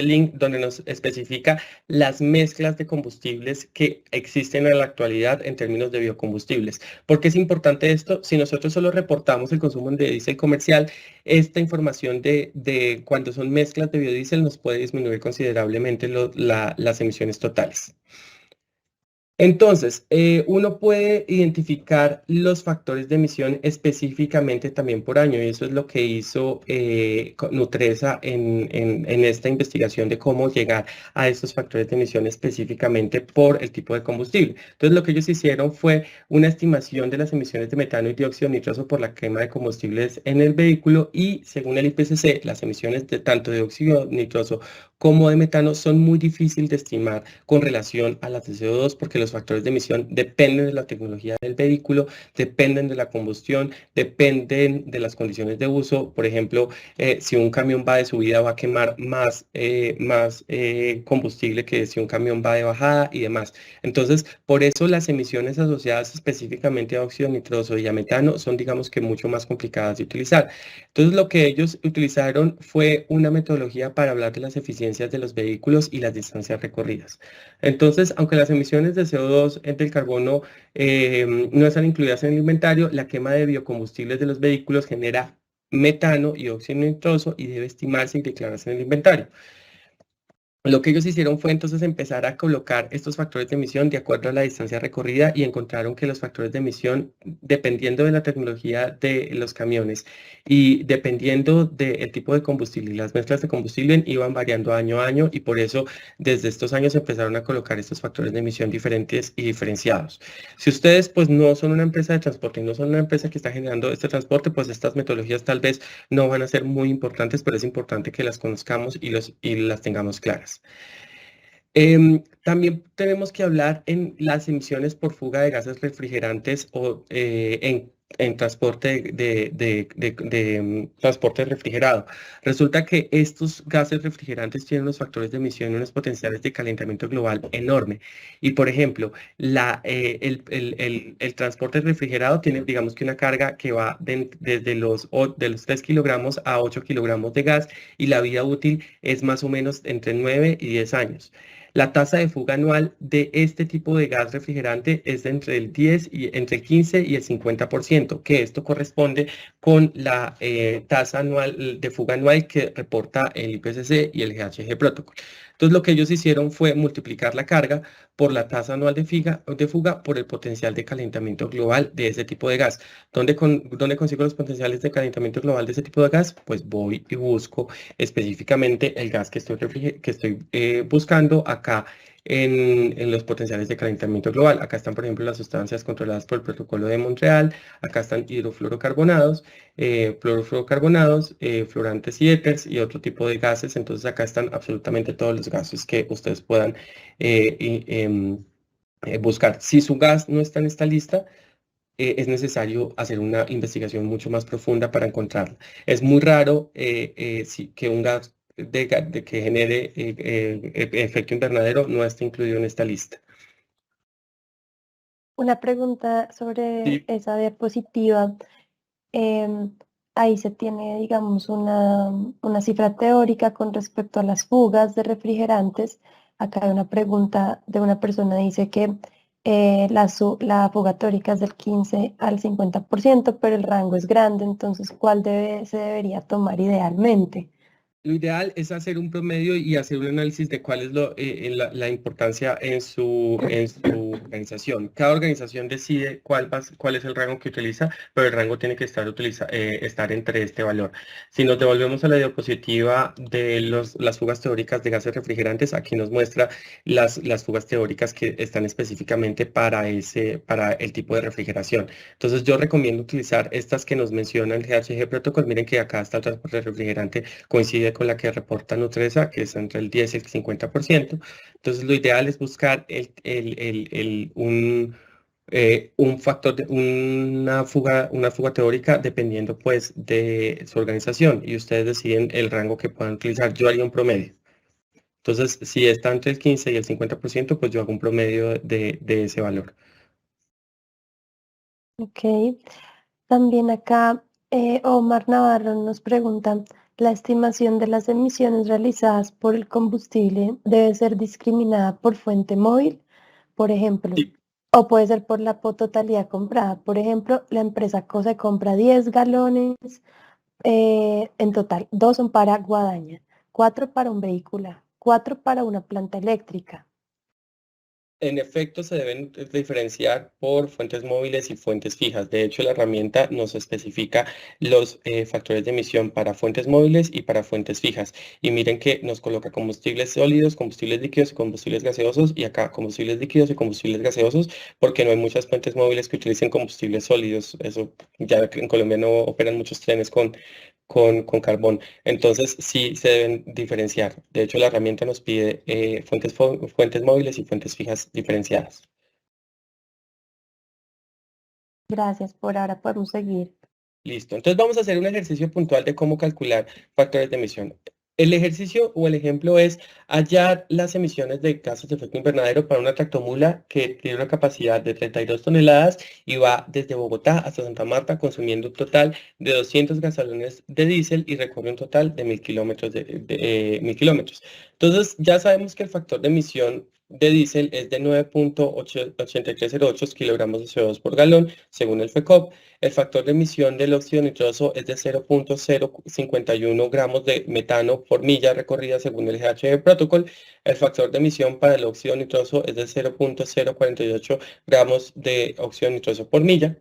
link donde nos especifica las mezclas de combustibles que existen en la actualidad en términos de biocombustibles. ¿Por qué es importante esto? Si nosotros solo reportamos el consumo de diésel comercial, esta información de cuando son mezclas de biodiesel nos puede disminuir considerablemente las emisiones totales. Entonces, uno puede identificar los factores de emisión específicamente también por año, y eso es lo que hizo Nutresa en esta investigación de cómo llegar a estos factores de emisión específicamente por el tipo de combustible. Entonces, lo que ellos hicieron fue una estimación de las emisiones de metano y dióxido nitroso por la quema de combustibles en el vehículo y, según el IPCC, las emisiones de tanto de dióxido nitroso como de metano son muy difíciles de estimar con relación a las de CO2 porque los factores de emisión dependen de la tecnología del vehículo, dependen de la combustión, dependen de las condiciones de uso. Por ejemplo, si un camión va de subida va a quemar más combustible que si un camión va de bajada y demás. Entonces, por eso las emisiones asociadas específicamente a óxido nitroso y a metano son, digamos que, mucho más complicadas de utilizar. Entonces, lo que ellos utilizaron fue una metodología para hablar de las eficiencias de los vehículos y las distancias recorridas. Entonces, aunque las emisiones de CO2 del carbono no están incluidas en el inventario, la quema de biocombustibles de los vehículos genera metano y óxido nitroso y debe estimarse y declararse en el inventario. Lo que ellos hicieron fue entonces empezar a colocar estos factores de emisión de acuerdo a la distancia recorrida y encontraron que los factores de emisión, dependiendo de la tecnología de los camiones y dependiendo del tipo de combustible y las mezclas de combustible, iban variando año a año y por eso desde estos años empezaron a colocar estos factores de emisión diferentes y diferenciados. Si ustedes pues no son una empresa de transporte y no son una empresa que está generando este transporte, pues estas metodologías tal vez no van a ser muy importantes, pero es importante que las conozcamos y las tengamos claras. También tenemos que hablar en las emisiones por fuga de gases refrigerantes o en transporte transporte refrigerado. Resulta que estos gases refrigerantes tienen unos factores de emisión y unos potenciales de calentamiento global enorme. Y por ejemplo, el transporte refrigerado tiene, digamos que una carga que va desde de los 3 kilogramos a 8 kilogramos de gas y la vida útil es más o menos entre 9 y 10 años. La tasa de fuga anual de este tipo de gas refrigerante es de entre el 15 y el 50%, que esto corresponde con la tasa anual de fuga anual que reporta el IPCC y el GHG Protocol. Entonces, lo que ellos hicieron fue multiplicar la carga por la tasa anual de fuga por el potencial de calentamiento global de ese tipo de gas. ¿Dónde consigo los potenciales de calentamiento global de ese tipo de gas? Pues voy y busco específicamente el gas que estoy buscando acá en los potenciales de calentamiento global. Acá están, por ejemplo, las sustancias controladas por el Protocolo de Montreal. Acá están hidrofluorocarbonados, clorofluorocarbonados, fluorantes y éteres y otro tipo de gases. Entonces, acá están absolutamente todos los gases que ustedes puedan buscar. Si su gas no está en esta lista, es necesario hacer una investigación mucho más profunda para encontrarla. Es muy raro que un gas que genere efecto invernadero no esté incluido en esta lista.
Una pregunta sobre
Sí.
esa diapositiva. Ahí se tiene, digamos, una cifra teórica con respecto a las fugas de refrigerantes. Acá hay una pregunta de una persona, dice que la fuga teórica es del 15 al 50%, pero el rango es grande, entonces, ¿cuál se debería tomar idealmente?
Lo ideal es hacer un promedio y hacer un análisis de cuál es la importancia en su organización. Cada organización decide cuál es el rango que utiliza, pero el rango tiene que estar entre este valor. Si nos devolvemos a la diapositiva de las fugas teóricas de gases refrigerantes, aquí nos muestra las fugas teóricas que están específicamente para el tipo de refrigeración. Entonces yo recomiendo utilizar estas que nos menciona el GHG Protocol. Miren que acá está el transporte refrigerante, coincide con la que reporta Nutresa, que es entre el 10 y el 50%. Entonces, lo ideal es buscar un factor una fuga teórica dependiendo pues de su organización y ustedes deciden el rango que puedan utilizar. Yo haría un promedio. Entonces, si está entre el 15 y el 50%, pues yo hago un promedio de ese valor.
Ok. También acá Omar Navarro nos pregunta, ¿la estimación de las emisiones realizadas por el combustible debe ser discriminada por fuente móvil, por ejemplo,
Sí.
o puede ser por la totalidad comprada? Por ejemplo, la empresa COSE compra 10 galones en total, 2 son para guadaña, 4 para un vehículo, 4 para una planta eléctrica.
En efecto, se deben diferenciar por fuentes móviles y fuentes fijas. De hecho, la herramienta nos especifica los factores de emisión para fuentes móviles y para fuentes fijas. Y miren que nos coloca combustibles sólidos, combustibles líquidos y combustibles gaseosos. Y acá combustibles líquidos y combustibles gaseosos, porque no hay muchas fuentes móviles que utilicen combustibles sólidos. Eso ya que en Colombia no operan muchos trenes con carbón. Entonces, sí se deben diferenciar. De hecho, la herramienta nos pide fuentes móviles y fuentes fijas diferenciadas.
Gracias, por ahora podemos seguir.
Listo. Entonces, vamos a hacer un ejercicio puntual de cómo calcular factores de emisión. El ejercicio o el ejemplo es hallar las emisiones de gases de efecto invernadero para una tractomula que tiene una capacidad de 32 toneladas y va desde Bogotá hasta Santa Marta consumiendo un total de 200 gasolones de diésel y recorre un total de 1000 kilómetros. 1000 kilómetros. Entonces, ya sabemos que el factor de emisión de diésel es de 9,8308 kilogramos de CO2 por galón, según el FECOP. El factor de emisión del óxido nitroso es de 0,051 gramos de metano por milla recorrida según el GHG Protocol. El factor de emisión para el óxido nitroso es de 0,048 gramos de óxido nitroso por milla.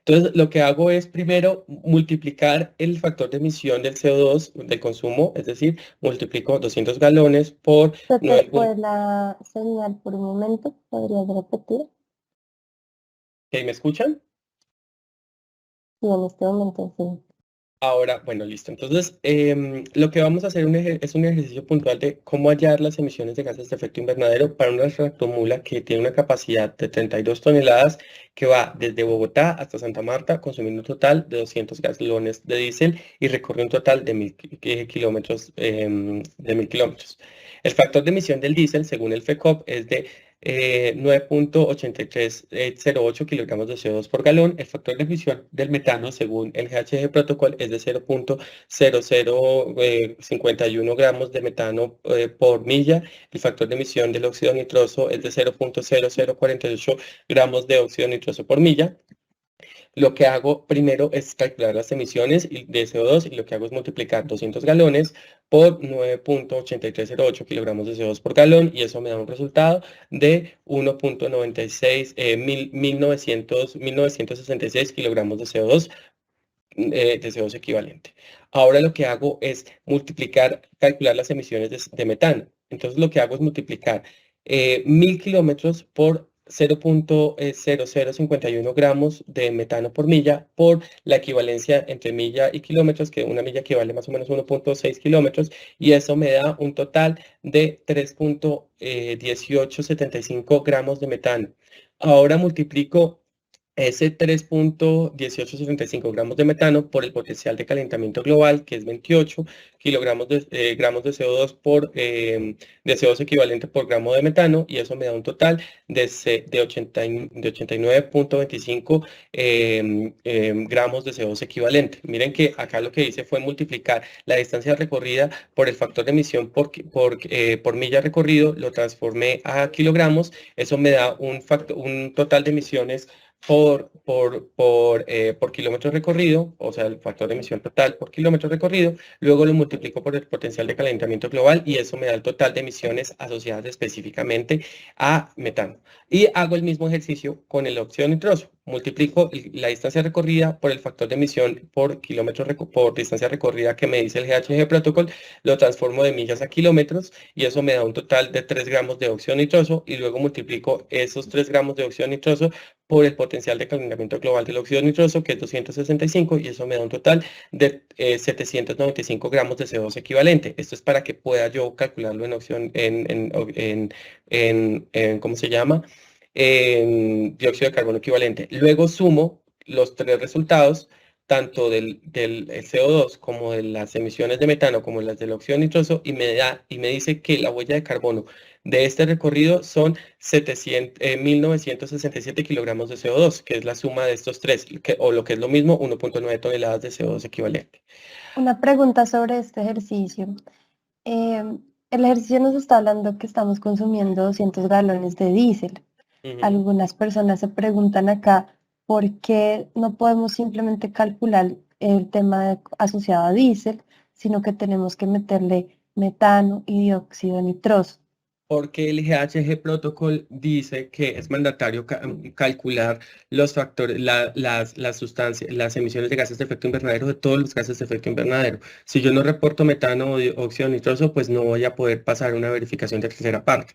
Entonces, lo que hago es primero multiplicar el factor de emisión del CO2 de consumo, es decir, multiplico 200 galones por
¿Se te
9.
fue la señal por un momento? ¿Podrías repetir?
¿Me escuchan?
Sí, en este momento sí.
Ahora, bueno, listo. Entonces, lo que vamos a hacer es un ejercicio puntual de cómo hallar las emisiones de gases de efecto invernadero para una tractomula que tiene una capacidad de 32 toneladas que va desde Bogotá hasta Santa Marta consumiendo un total de 200 galones de diésel y recorre un total de 1000 kilómetros, de 1000 kilómetros. El factor de emisión del diésel, según el FECOP, es de 9,8308 kilogramos de CO2 por galón. El factor de emisión del metano, según el GHG Protocol, es de 0,0051 gramos de metano por milla. El factor de emisión del óxido nitroso es de 0,0048 gramos de óxido nitroso por milla. Lo que hago primero es calcular las emisiones de CO2 y lo que hago es multiplicar 200 galones por 9,8308 kilogramos de CO2 por galón y eso me da un resultado de 1,96, 1966 kilogramos de CO2 equivalente. Ahora lo que hago es calcular las emisiones de metano. Entonces lo que hago es multiplicar 1000 kilómetros por 0,0051 gramos de metano por milla por la equivalencia entre milla y kilómetros, que una milla equivale más o menos a 1,6 kilómetros, y eso me da un total de 3,1875 gramos de metano. Ahora multiplico ese 3.1875 gramos de metano por el potencial de calentamiento global, que es 28 gramos de CO2 de CO2 equivalente por gramo de metano, y eso me da un total de 89.25 gramos de CO2 equivalente. Miren que acá lo que hice fue multiplicar la distancia recorrida por el factor de emisión por milla recorrido, lo transformé a kilogramos, eso me da un total de emisiones por kilómetro recorrido, o sea, el factor de emisión total por kilómetro recorrido, luego lo multiplico por el potencial de calentamiento global y eso me da el total de emisiones asociadas específicamente a metano. Y hago el mismo ejercicio con el óxido nitroso. Multiplico la distancia recorrida por el factor de emisión por por distancia recorrida que me dice el GHG Protocol, lo transformo de millas a kilómetros y eso me da un total de 3 gramos de óxido nitroso y luego multiplico esos 3 gramos de óxido nitroso por el potencial de calentamiento global del óxido nitroso, que es 265, y eso me da un total de 795 gramos de CO2 equivalente. Esto es para que pueda yo calcularlo en opción, ¿cómo se llama? En dióxido de carbono equivalente. Luego sumo los tres resultados, tanto del CO2 como de las emisiones de metano, como las del óxido nitroso, y me dice que la huella de carbono de este recorrido son 1.967 kilogramos de CO2, que es la suma de estos tres, o lo que es lo mismo, 1.9 toneladas de CO2 equivalente.
Una pregunta sobre este ejercicio. El ejercicio nos está hablando que estamos consumiendo 200 galones de diésel. Algunas personas se preguntan acá por qué no podemos simplemente calcular el tema asociado a diésel, sino que tenemos que meterle metano y dióxido nitroso.
Porque el GHG Protocol dice que es mandatario calcular los factores, las sustancias, las emisiones de gases de efecto invernadero de todos los gases de efecto invernadero. Si yo no reporto metano o óxido nitroso, pues no voy a poder pasar una verificación de tercera parte.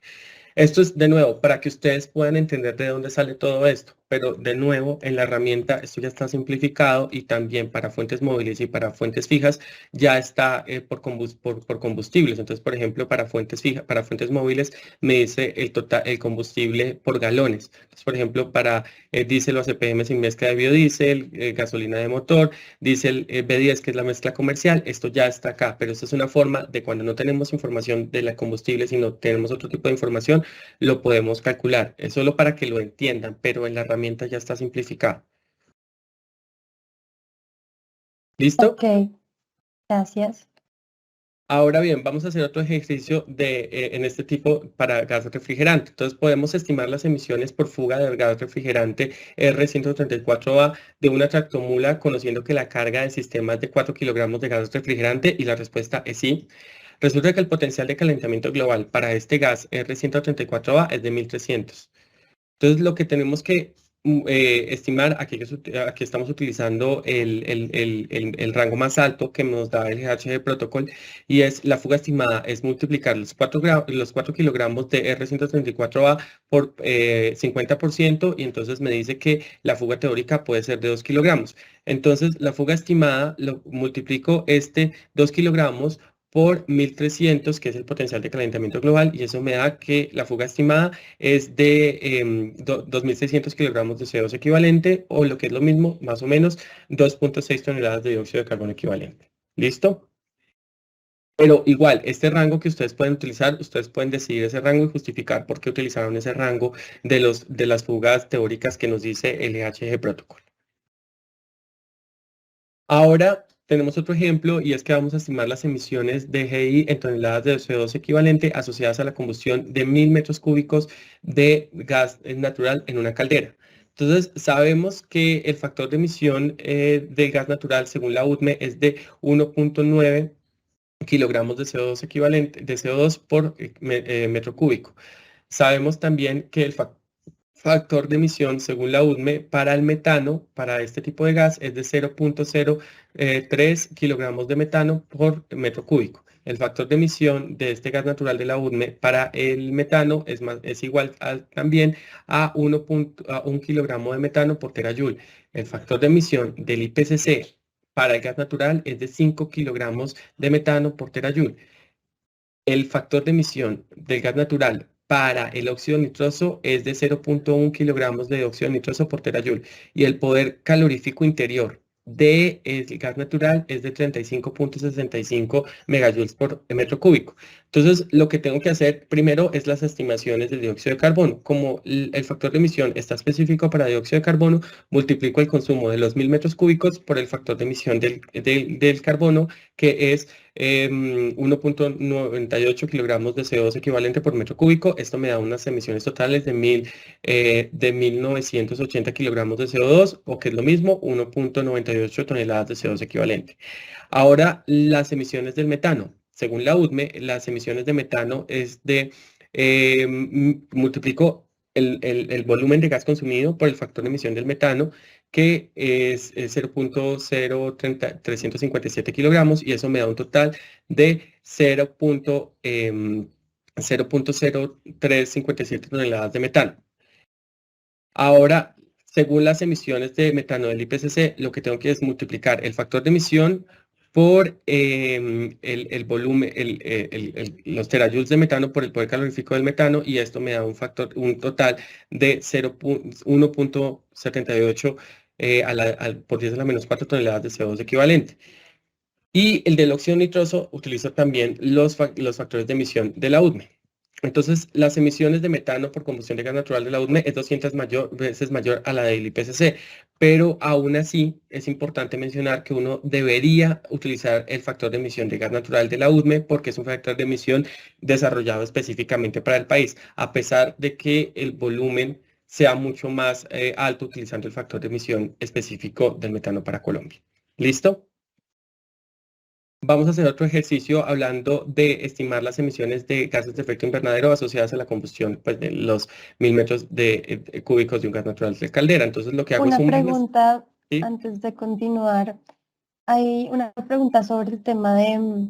Esto es, de nuevo, para que ustedes puedan entender de dónde sale todo esto, pero de nuevo, en la herramienta esto ya está simplificado y también para fuentes móviles y para fuentes fijas ya está por combustibles. Entonces, por ejemplo, para fuentes fijas, para fuentes móviles me dice el combustible por galones. Entonces, por ejemplo, para diésel o CPM sin mezcla de biodiesel, gasolina de motor, diésel B10, que es la mezcla comercial, esto ya está acá, pero esto es una forma de cuando no tenemos información de la combustible, sino tenemos otro tipo de información, lo podemos calcular. Es solo para que lo entiendan, pero en la herramienta ya está simplificada. ¿Listo?
Ok, gracias.
Ahora bien, vamos a hacer otro ejercicio en este tipo para gas refrigerante. Entonces podemos estimar las emisiones por fuga del gas refrigerante R134A de una tractomula, conociendo que la carga del sistema es de 4 kilogramos de gas refrigerante, y la respuesta es sí. Resulta que el potencial de calentamiento global para este gas R134A es de 1300. Entonces, lo que tenemos que estimar, aquí estamos utilizando el rango más alto que nos da el GHG Protocol, y es la fuga estimada, es multiplicar los 4 kilogramos de R134A por 50%, y entonces me dice que la fuga teórica puede ser de 2 kilogramos. Entonces, la fuga estimada, lo multiplico 2 kilogramos por 1300, que es el potencial de calentamiento global, y eso me da que la fuga estimada es de 2.600 kilogramos de CO2 equivalente, o lo que es lo mismo, más o menos, 2.6 toneladas de dióxido de carbono equivalente. ¿Listo? Pero igual, este rango que ustedes pueden utilizar, ustedes pueden decidir ese rango y justificar por qué utilizaron ese rango de las fugas teóricas que nos dice el EHG Protocol. Ahora tenemos otro ejemplo, y es que vamos a estimar las emisiones de GI en toneladas de CO2 equivalente asociadas a la combustión de 1000 metros cúbicos de gas natural en una caldera. Entonces, sabemos que el factor de emisión del gas natural, según la UTME, es de 1.9 kilogramos de CO2 equivalente, de CO2 por metro cúbico. Sabemos también que el factor de emisión, según la UDME, para el metano, para este tipo de gas, es de 0.03 kilogramos de metano por metro cúbico. El factor de emisión de este gas natural de la UDME para el metano es igual también a 1 kilogramo de metano por terajoule. El factor de emisión del IPCC para el gas natural es de 5 kilogramos de metano por terajoule. El factor de emisión del gas natural para el óxido nitroso es de 0.1 kilogramos de óxido nitroso por terajoule y el poder calorífico interior del gas natural es de 35.65 megajoules por metro cúbico. Entonces, lo que tengo que hacer primero es las estimaciones del dióxido de carbono. Como el factor de emisión está específico para dióxido de carbono, multiplico el consumo de los 1000 metros cúbicos por el factor de emisión del carbono, que es 1.98 kilogramos de CO2 equivalente por metro cúbico. Esto me da unas emisiones totales de 1980 kilogramos de CO2, o que es lo mismo, 1.98 toneladas de CO2 equivalente. Ahora, las emisiones del metano. Según la UDME, las emisiones de metano es de, multiplico el volumen de gas consumido por el factor de emisión del metano, que es 0.0357 kilogramos, y eso me da un total de 0.0357 toneladas de metano. Ahora, según las emisiones de metano del IPCC, lo que tengo que es multiplicar el factor de emisión por el volumen, los terajoules de metano por el poder calorífico del metano, y esto me da un total de 1.78 por 10 a la menos 4 toneladas de CO2 equivalente. Y el del óxido nitroso utiliza también los factores de emisión de la UDME. Entonces, las emisiones de metano por combustión de gas natural de la UDME es 200 veces mayor a la del IPCC, pero aún así es importante mencionar que uno debería utilizar el factor de emisión de gas natural de la UDME porque es un factor de emisión desarrollado específicamente para el país, a pesar de que el volumen sea mucho más alto utilizando el factor de emisión específico del metano para Colombia. ¿Listo? Vamos a hacer otro ejercicio hablando de estimar las emisiones de gases de efecto invernadero asociadas a la combustión, pues, de los 1000 metros cúbicos de un gas natural de caldera. Entonces, lo que hago es
Una
sumar
pregunta
¿sí?
antes de continuar. Hay una pregunta sobre el tema de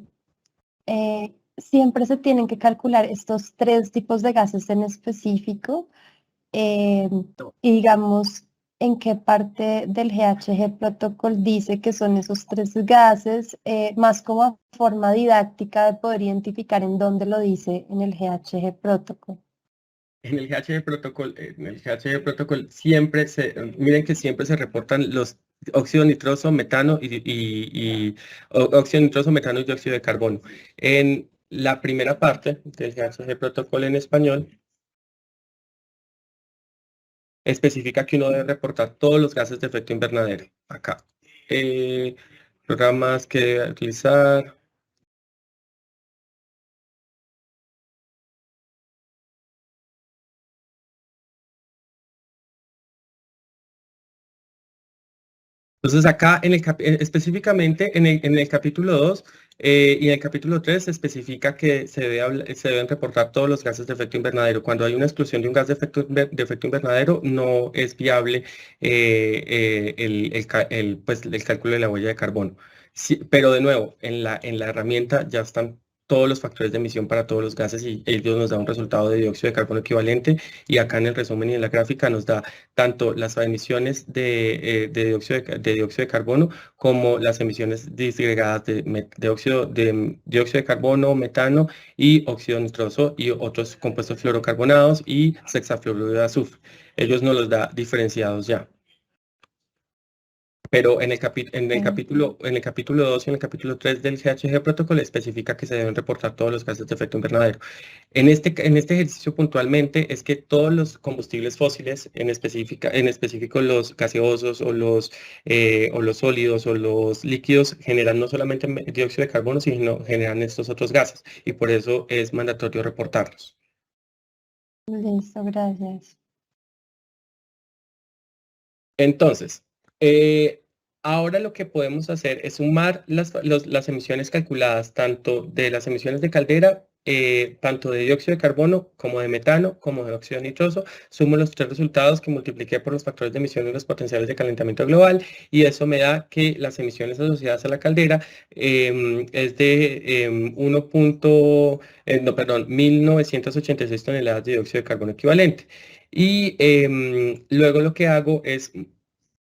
siempre se tienen que calcular estos tres tipos de gases en específico y digamos en qué parte del GHG Protocol dice que son esos tres gases, más como a forma didáctica de poder identificar en dónde lo dice en el GHG Protocol.
En el GHG Protocol siempre miren que siempre se reportan los óxido nitroso, metano y óxido nitroso, metano y dióxido de carbono. En la primera parte del GHG Protocol en español, especifica que uno debe reportar todos los gases de efecto invernadero. Acá. Programas que debe utilizar. Entonces acá específicamente en el capítulo 2 y en el capítulo 3 se especifica que se deben reportar todos los gases de efecto invernadero. Cuando hay una exclusión de un gas de efecto invernadero, no es viable pues, el cálculo de la huella de carbono. Sí, pero de nuevo, en la herramienta ya están todos los factores de emisión para todos los gases y ellos nos dan un resultado de dióxido de carbono equivalente, y acá en el resumen y en la gráfica nos da tanto las emisiones de dióxido de carbono como las emisiones disgregadas de dióxido de carbono, metano y óxido nitroso y otros compuestos fluorocarbonados y hexafluoruro de azufre. Ellos nos los da diferenciados ya. Pero en el capítulo 2 y en el capítulo 3 del GHG Protocol especifica que se deben reportar todos los gases de efecto invernadero. En este ejercicio puntualmente es que todos los combustibles fósiles, en específico los gaseosos o los sólidos o los líquidos, generan no solamente dióxido de carbono, sino generan estos otros gases, y por eso es mandatorio reportarlos.
Listo, gracias.
Entonces, ahora lo que podemos hacer es sumar las emisiones calculadas, tanto de las emisiones de caldera, tanto de dióxido de carbono, como de metano, como de óxido nitroso. Sumo los tres resultados que multipliqué por los factores de emisión de los potenciales de calentamiento global, y eso me da que las emisiones asociadas a la caldera es de 1986 toneladas de dióxido de carbono equivalente. Y luego lo que hago es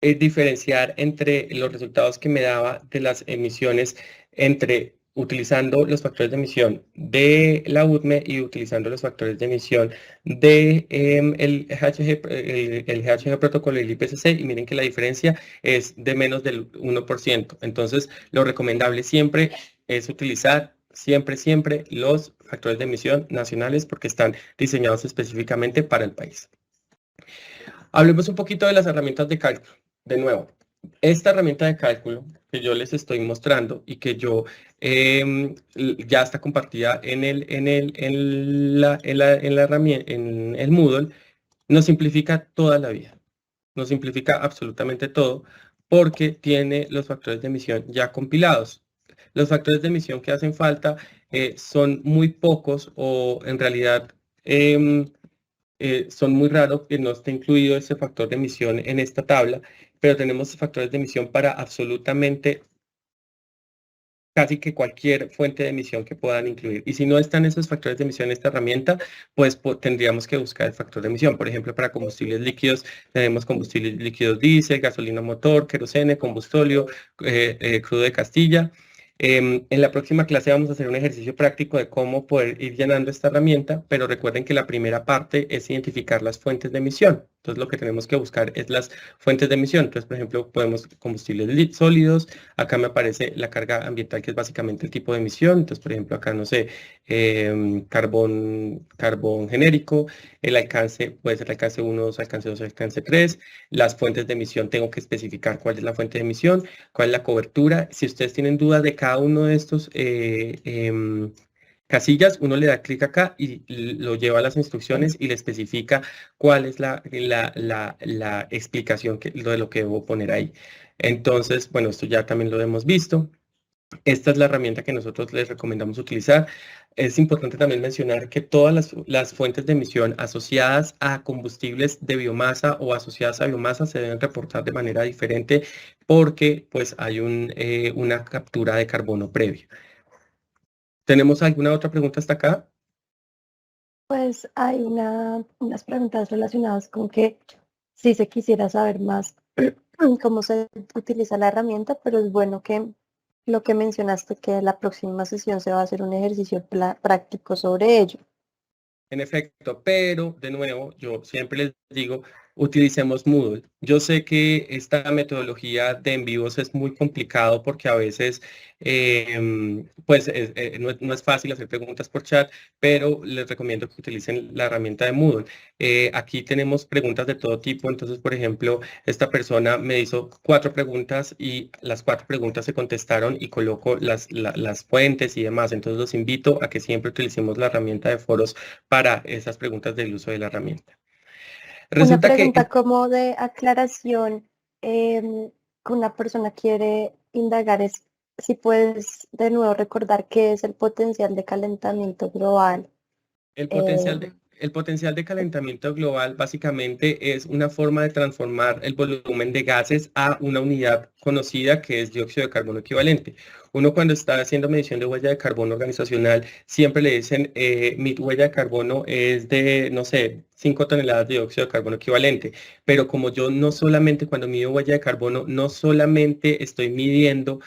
diferenciar entre los resultados que me daba de las emisiones entre utilizando los factores de emisión de la UTME y utilizando los factores de emisión de el GHG protocolo y el IPCC, y miren que la diferencia es de menos del 1%. Entonces, lo recomendable siempre es utilizar siempre los factores de emisión nacionales porque están diseñados específicamente para el país. Hablemos un poquito de las herramientas de cálculo. De nuevo, esta herramienta de cálculo que yo les estoy mostrando y que yo ya está compartida en la herramienta, en el Moodle, nos simplifica toda la vida. Nos simplifica absolutamente todo porque tiene los factores de emisión ya compilados. Los factores de emisión que hacen falta son muy pocos o en realidad son muy raros que no esté incluido ese factor de emisión en esta tabla, pero tenemos factores de emisión para absolutamente casi que cualquier fuente de emisión que puedan incluir. Y si no están esos factores de emisión en esta herramienta, pues tendríamos que buscar el factor de emisión. Por ejemplo, para combustibles líquidos tenemos combustibles líquidos diésel, gasolina motor, querosene, combustóleo, crudo de Castilla. En la próxima clase vamos a hacer un ejercicio práctico de cómo poder ir llenando esta herramienta, pero recuerden que la primera parte es identificar las fuentes de emisión. Entonces lo que tenemos que buscar es las fuentes de emisión. Entonces, por ejemplo, podemos combustibles sólidos. Acá me aparece la carga ambiental, que es básicamente el tipo de emisión. Entonces, por ejemplo, acá, no sé, carbón genérico, el alcance puede ser alcance 1, 2, alcance 2, alcance 3. Las fuentes de emisión tengo que especificar cuál es la fuente de emisión, cuál es la cobertura. Si ustedes tienen dudas de cada uno de estos casillas, uno le da clic acá y lo lleva a las instrucciones y le especifica cuál es la explicación de lo que debo poner ahí. Entonces, bueno, esto ya también lo hemos visto. Esta es la herramienta que nosotros les recomendamos utilizar. Es importante también mencionar que todas las fuentes de emisión asociadas a combustibles de biomasa o asociadas a biomasa se deben reportar de manera diferente porque pues hay una captura de carbono previa. ¿Tenemos alguna otra pregunta hasta acá?
Pues hay unas preguntas relacionadas con que si se quisiera saber más cómo se utiliza la herramienta, pero es bueno que lo que mencionaste, que la próxima sesión se va a hacer un ejercicio práctico sobre ello.
En efecto, pero de nuevo, yo siempre les digo, utilicemos Moodle. Yo sé que esta metodología de en vivos es muy complicado porque a veces, pues, no es fácil hacer preguntas por chat, pero les recomiendo que utilicen la herramienta de Moodle. Aquí tenemos preguntas de todo tipo, entonces, por ejemplo, esta persona me hizo 4 preguntas y las 4 preguntas se contestaron y coloco las fuentes y demás. Entonces, los invito a que siempre utilicemos la herramienta de foros para esas preguntas del uso de la herramienta.
Una
Resulta que
pregunta como de aclaración, que una persona quiere indagar es si puedes de nuevo recordar qué es el potencial de calentamiento global.
el
Eh,
el potencial de calentamiento global básicamente es una forma de transformar el volumen de gases a una unidad conocida que es dióxido de carbono equivalente. Uno cuando está haciendo medición de huella de carbono organizacional siempre le dicen mi huella de carbono es de, no sé, 5 toneladas de dióxido de carbono equivalente. Pero como yo no solamente cuando mido huella de carbono, no solamente estoy midiendo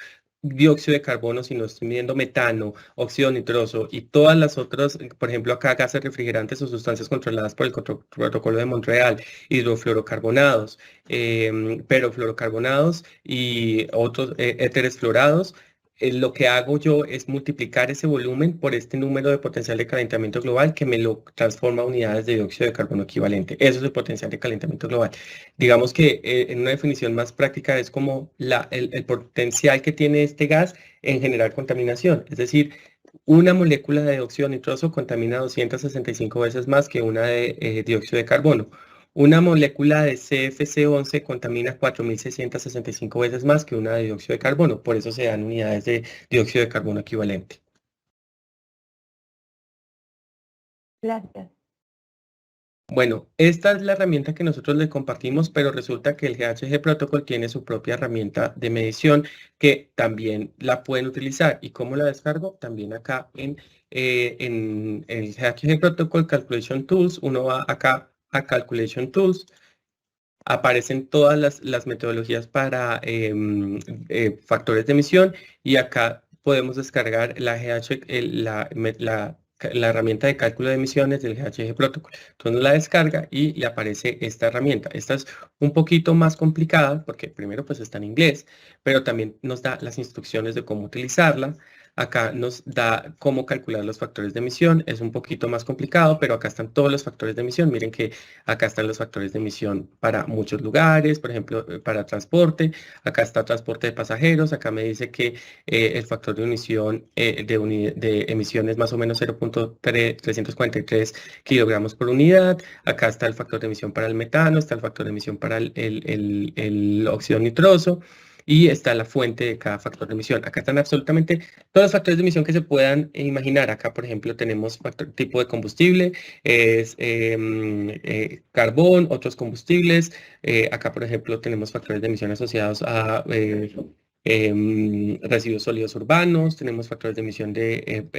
dióxido de carbono, sino estoy midiendo metano, óxido nitroso y todas las otras, por ejemplo, acá gases refrigerantes o sustancias controladas por el protocolo de Montreal, hidrofluorocarbonados, perfluorocarbonados y otros éteres fluorados. Lo que hago yo es multiplicar ese volumen por este número de potencial de calentamiento global que me lo transforma a unidades de dióxido de carbono equivalente. Eso es el potencial de calentamiento global. Digamos que en una definición más práctica es como el potencial que tiene este gas en generar contaminación. Es decir, una molécula de óxido nitroso contamina 265 veces más que una de dióxido de carbono. Una molécula de CFC11 contamina 4.665 veces más que una de dióxido de carbono. Por eso se dan unidades de dióxido de carbono equivalente.
Gracias.
Bueno, esta es la herramienta que nosotros les compartimos, pero resulta que el GHG Protocol tiene su propia herramienta de medición que también la pueden utilizar. ¿Y cómo la descargo? También acá en el GHG Protocol Calculation Tools, uno va acá a Calculation Tools, aparecen todas las metodologías para factores de emisión y acá podemos descargar la GH, la herramienta de cálculo de emisiones del GHG Protocol. Entonces la descarga y le aparece esta herramienta. Esta es un poquito más complicada porque primero pues está en inglés, pero también nos da las instrucciones de cómo utilizarla. Acá nos da cómo calcular los factores de emisión. Es un poquito más complicado, pero acá están todos los factores de emisión. Miren que acá están los factores de emisión para muchos lugares, por ejemplo, para transporte. Acá está transporte de pasajeros. Acá me dice que el factor de emisión de emisión es más o menos 0.343 kilogramos por unidad. Acá está el factor de emisión para el metano, está el factor de emisión para el óxido nitroso y está la fuente de cada factor de emisión. Acá están absolutamente todos los factores de emisión que se puedan imaginar. Acá, por ejemplo, tenemos factor, tipo de combustible, es carbón, otros combustibles. Acá, por ejemplo, tenemos factores de emisión asociados a residuos sólidos urbanos, tenemos factores de emisión de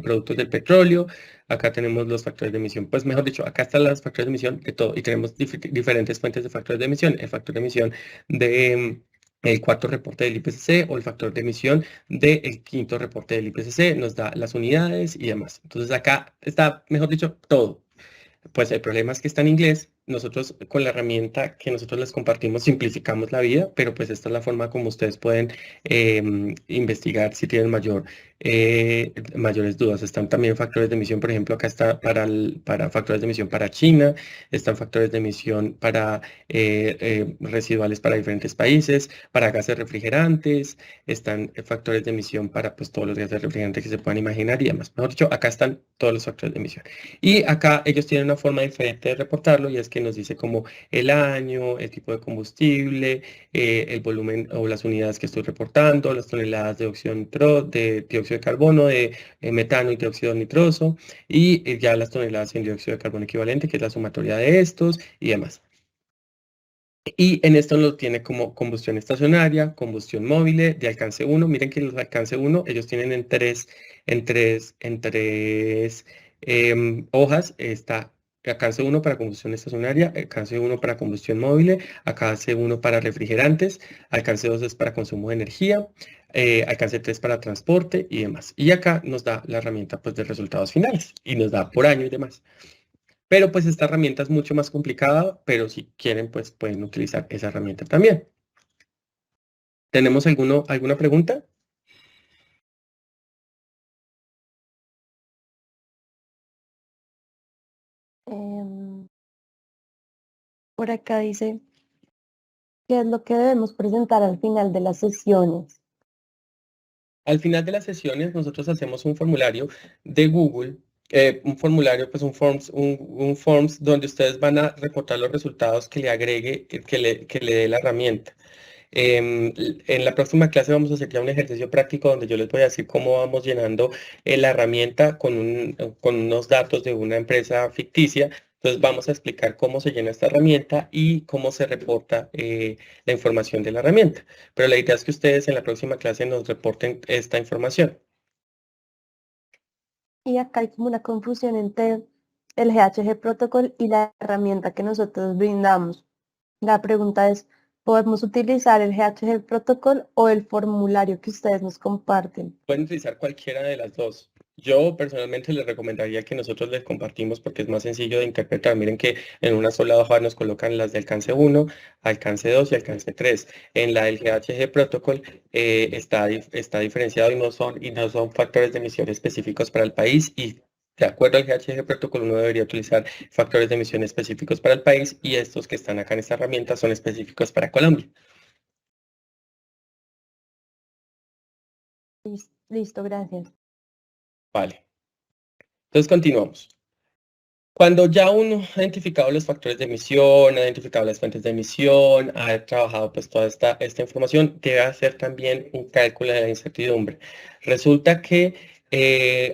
productos del petróleo. Acá tenemos los factores de emisión, pues mejor dicho, acá están los factores de emisión de todo y tenemos diferentes fuentes de factores de emisión. El factor de emisión de el cuarto reporte del IPCC o el factor de emisión del quinto reporte del IPCC nos da las unidades y demás. Entonces acá está, mejor dicho, todo. Pues el problema es que está en inglés. Nosotros con la herramienta que nosotros les compartimos simplificamos la vida, pero pues esta es la forma como ustedes pueden investigar si tienen mayores dudas. Están también factores de emisión, por ejemplo, acá está para factores de emisión para China, están factores de emisión para residuales para diferentes países, para gases refrigerantes, están factores de emisión para pues todos los gases refrigerantes que se puedan imaginar y demás. Mejor dicho, acá están todos los factores de emisión. Y acá ellos tienen una forma diferente de reportarlo y es que nos dice como el año, el tipo de combustible, el volumen o las unidades que estoy reportando, las toneladas de dióxido de carbono, de metano y dióxido nitroso y ya las toneladas en dióxido de carbono equivalente, que es la sumatoria de estos y demás. Y en esto lo tiene como combustión estacionaria, combustión móvil, de alcance 1. Miren que los alcance 1, ellos tienen en tres hojas. Está alcance 1 para combustión estacionaria, alcance 1 para combustión móvil, alcance 1 para refrigerantes, alcance 2 es para consumo de energía, alcance 3 para transporte y demás. Y acá nos da la herramienta pues, de resultados finales y nos da por año y demás. Pero pues esta herramienta es mucho más complicada, pero si quieren, pues pueden utilizar esa herramienta también. ¿Tenemos alguna pregunta?
Em, por acá dice, ¿qué es lo que debemos presentar al final de las sesiones?
Al final de las sesiones, nosotros hacemos un formulario de Google, un formulario, pues un forms donde ustedes van a reportar los resultados que le agregue, que le dé la herramienta. En la próxima clase vamos a hacer ya un ejercicio práctico donde yo les voy a decir cómo vamos llenando la herramienta con unos datos de una empresa ficticia. Entonces vamos a explicar cómo se llena esta herramienta y cómo se reporta la información de la herramienta. Pero la idea es que ustedes en la próxima clase nos reporten esta información.
Y acá hay como una confusión entre el GHG Protocol y la herramienta que nosotros brindamos. La pregunta es, ¿podemos utilizar el GHG Protocol o el formulario que ustedes nos comparten?
Pueden utilizar cualquiera de las dos. Yo personalmente les recomendaría que nosotros les compartimos porque es más sencillo de interpretar. Miren que en una sola hoja nos colocan las de alcance 1, alcance 2 y alcance 3. En la del GHG Protocol está diferenciado y no son factores de emisión específicos para el país y de acuerdo al GHG Protocol uno debería utilizar factores de emisión específicos para el país y estos que están acá en esta herramienta son específicos para Colombia.
Listo, gracias.
Vale. Entonces continuamos. Cuando ya uno ha identificado los factores de emisión, ha identificado las fuentes de emisión, ha trabajado pues toda esta información, debe hacer también un cálculo de la incertidumbre. Resulta que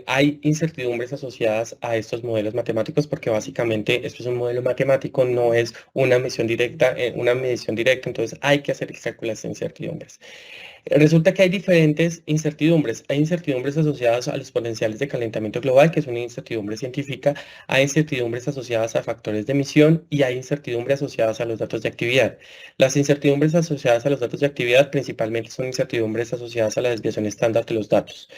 hay incertidumbres asociadas a estos modelos matemáticos porque básicamente esto es un modelo matemático, no es una medición directa, entonces hay que hacer cálculos de incertidumbres. Resulta que hay diferentes incertidumbres. Hay incertidumbres asociadas a los potenciales de calentamiento global, que es una incertidumbre científica. Hay incertidumbres asociadas a factores de emisión y hay incertidumbres asociadas a los datos de actividad. Las incertidumbres asociadas a los datos de actividad principalmente son incertidumbres asociadas a la desviación estándar de los datos.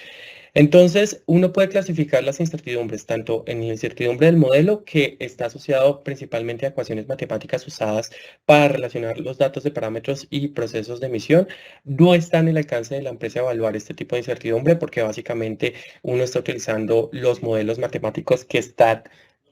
Entonces, uno puede clasificar las incertidumbres tanto en la incertidumbre del modelo, que está asociado principalmente a ecuaciones matemáticas usadas para relacionar los datos de parámetros y procesos de emisión. No está en el alcance de la empresa evaluar este tipo de incertidumbre porque básicamente uno está utilizando los modelos matemáticos que están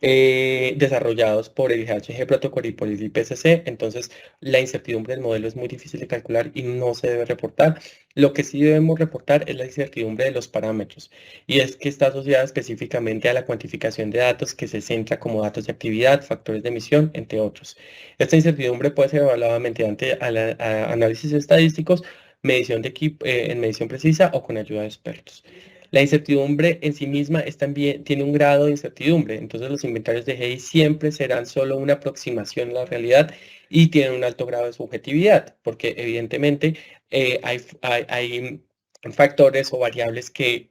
desarrollados por el IHG Protocol y por el IPCC. Entonces, la incertidumbre del modelo es muy difícil de calcular y no se debe reportar. Lo que sí debemos reportar es la incertidumbre de los parámetros, y es que está asociada específicamente a la cuantificación de datos que se centra como datos de actividad, factores de emisión, entre otros. Esta incertidumbre puede ser evaluada mediante análisis estadísticos, medición de equipo, en medición precisa o con ayuda de expertos. La incertidumbre en sí misma también, tiene un grado de incertidumbre, entonces los inventarios de GI siempre serán solo una aproximación a la realidad y tienen un alto grado de subjetividad, porque evidentemente hay factores o variables que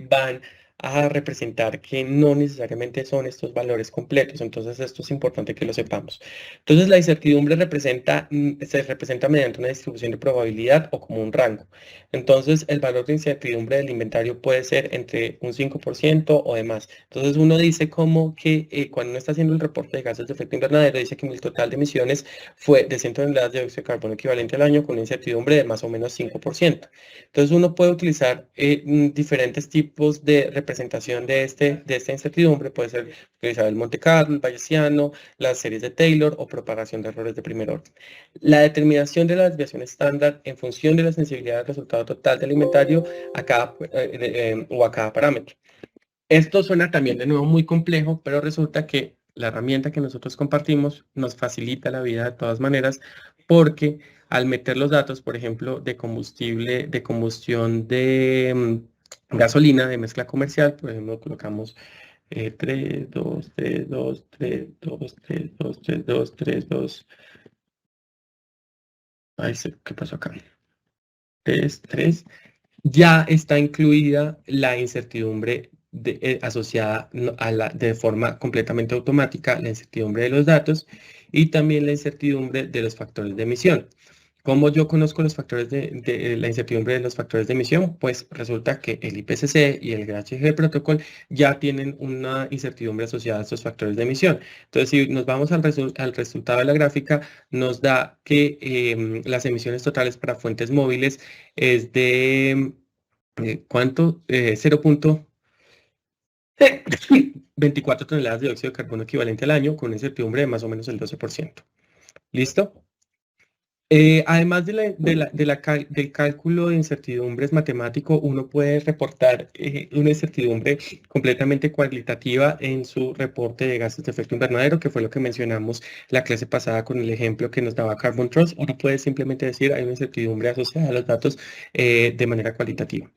van a representar que no necesariamente son estos valores completos. Entonces, esto es importante que lo sepamos. Entonces, la incertidumbre se representa mediante una distribución de probabilidad o como un rango. Entonces, el valor de incertidumbre del inventario puede ser entre un 5% o demás. Entonces, uno dice como que cuando uno está haciendo el reporte de gases de efecto invernadero, dice que el total de emisiones fue de 100 toneladas de dióxido de carbono equivalente al año con una incertidumbre de más o menos 5%. Entonces uno puede utilizar diferentes tipos de representación de esta incertidumbre. Puede ser utilizar el Monte Carlo, el Bayesiano, las series de Taylor o propagación de errores de primer orden. La determinación de la desviación estándar en función de la sensibilidad del resultado total del inventario o a cada parámetro. Esto suena también de nuevo muy complejo, pero resulta que la herramienta que nosotros compartimos nos facilita la vida de todas maneras porque al meter los datos, por ejemplo, de combustible, de combustión de gasolina, de mezcla comercial, por ejemplo, colocamos 3, 2, 3, 2, 3, 2, 3, 2, 3, 2, 3, 2. Ay, ¿qué pasó acá? 3, 3. Ya está incluida la incertidumbre asociada de forma completamente automática, la incertidumbre de los datos y también la incertidumbre de los factores de emisión. ¿Cómo yo conozco los factores de la incertidumbre de los factores de emisión? Pues resulta que el IPCC y el GHG Protocol ya tienen una incertidumbre asociada a estos factores de emisión. Entonces, si nos vamos al resultado de la gráfica, nos da que las emisiones totales para fuentes móviles es de ¿cuánto? 0.24 toneladas de dióxido de carbono equivalente al año, con una incertidumbre de más o menos el 12%. ¿Listo? Además del cálculo de incertidumbres matemático, uno puede reportar una incertidumbre completamente cualitativa en su reporte de gases de efecto invernadero, que fue lo que mencionamos la clase pasada con el ejemplo que nos daba Carbon Trust. Uno puede simplemente decir hay una incertidumbre asociada a los datos de manera cualitativa.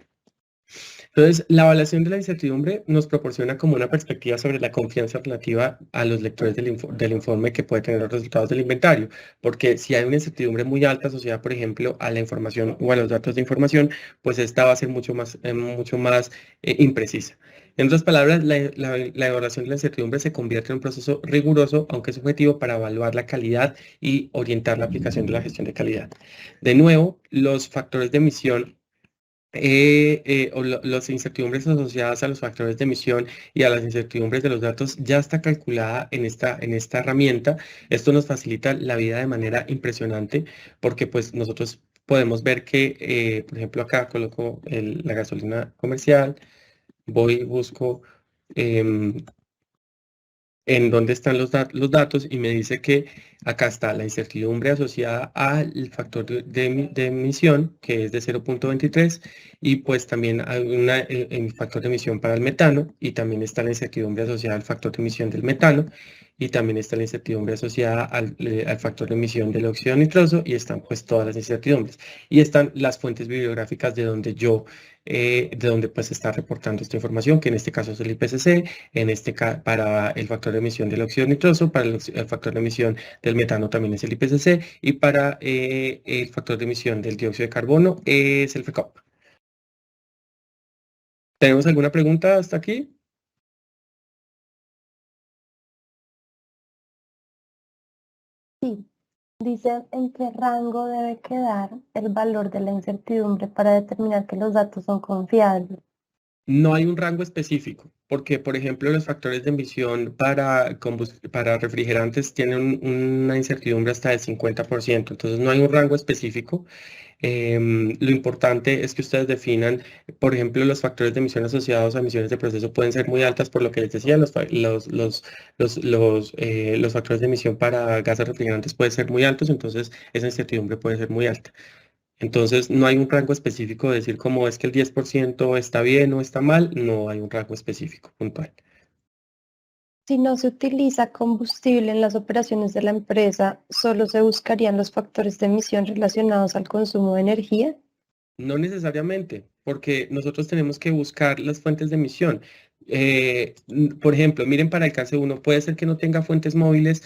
Entonces, la evaluación de la incertidumbre nos proporciona como una perspectiva sobre la confianza relativa a los lectores del informe que puede tener los resultados del inventario, porque si hay una incertidumbre muy alta asociada, por ejemplo, a la información o a los datos de información, pues esta va a ser mucho más imprecisa. En otras palabras, la evaluación de la incertidumbre se convierte en un proceso riguroso, aunque subjetivo, para evaluar la calidad y orientar la aplicación de la gestión de calidad. De nuevo, los factores de emisión las incertidumbres asociadas a los factores de emisión y a las incertidumbres de los datos ya está calculada en esta herramienta. Esto nos facilita la vida de manera impresionante porque pues nosotros podemos ver que, por ejemplo, acá coloco la gasolina comercial, voy y busco em, en dónde están los datos y me dice que acá está la incertidumbre asociada al factor de emisión, que es de 0.23, y pues también hay el factor de emisión para el metano, y también está la incertidumbre asociada al factor de emisión del metano, y también está la incertidumbre asociada al factor de emisión del óxido nitroso y están pues todas las incertidumbres. Y están las fuentes bibliográficas de donde pues se está reportando esta información, que en este caso es el IPCC, para el factor de emisión del óxido nitroso, para el factor de emisión del metano también es el IPCC y para el factor de emisión del dióxido de carbono es el FECOP. ¿Tenemos alguna pregunta hasta aquí?
Sí, dice en qué rango debe quedar el valor de la incertidumbre para determinar que los datos son confiables.
No hay un rango específico, porque, por ejemplo, los factores de emisión para refrigerantes tienen una incertidumbre hasta del 50%, entonces no hay un rango específico. Lo importante es que ustedes definan, por ejemplo, los factores de emisión asociados a emisiones de proceso pueden ser muy altas, por lo que les decía, los factores de emisión para gases refrigerantes pueden ser muy altos, entonces esa incertidumbre puede ser muy alta. Entonces, no hay un rango específico de decir cómo es que el 10% está bien o está mal, no hay un rango específico puntual.
Si no se utiliza combustible en las operaciones de la empresa, ¿solo se buscarían los factores de emisión relacionados al consumo de energía?
No necesariamente, porque nosotros tenemos que buscar las fuentes de emisión. Por ejemplo, miren para alcance uno, puede ser que no tenga fuentes móviles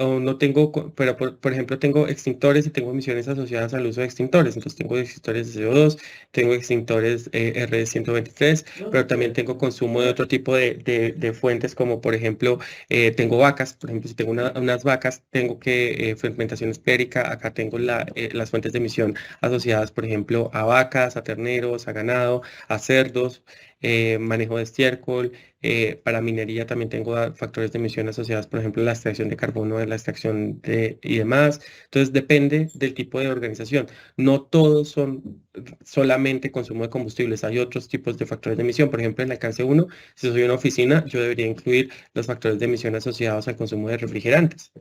o no tengo, pero por ejemplo tengo extintores y tengo emisiones asociadas al uso de extintores. Entonces tengo extintores de CO2, tengo extintores RD123, pero también tengo consumo de otro tipo de fuentes como por ejemplo tengo vacas. Por ejemplo, si tengo unas vacas, tengo que fermentación esférica, acá tengo las fuentes de emisión asociadas, por ejemplo, a vacas, a terneros, a ganado, a cerdos, manejo de estiércol. Para minería también tengo factores de emisión asociados, por ejemplo, a la extracción de carbono, de la extracción y demás. Entonces, depende del tipo de organización. No todos son solamente consumo de combustibles. Hay otros tipos de factores de emisión. Por ejemplo, en el alcance uno, si soy una oficina, yo debería incluir los factores de emisión asociados al consumo de refrigerantes.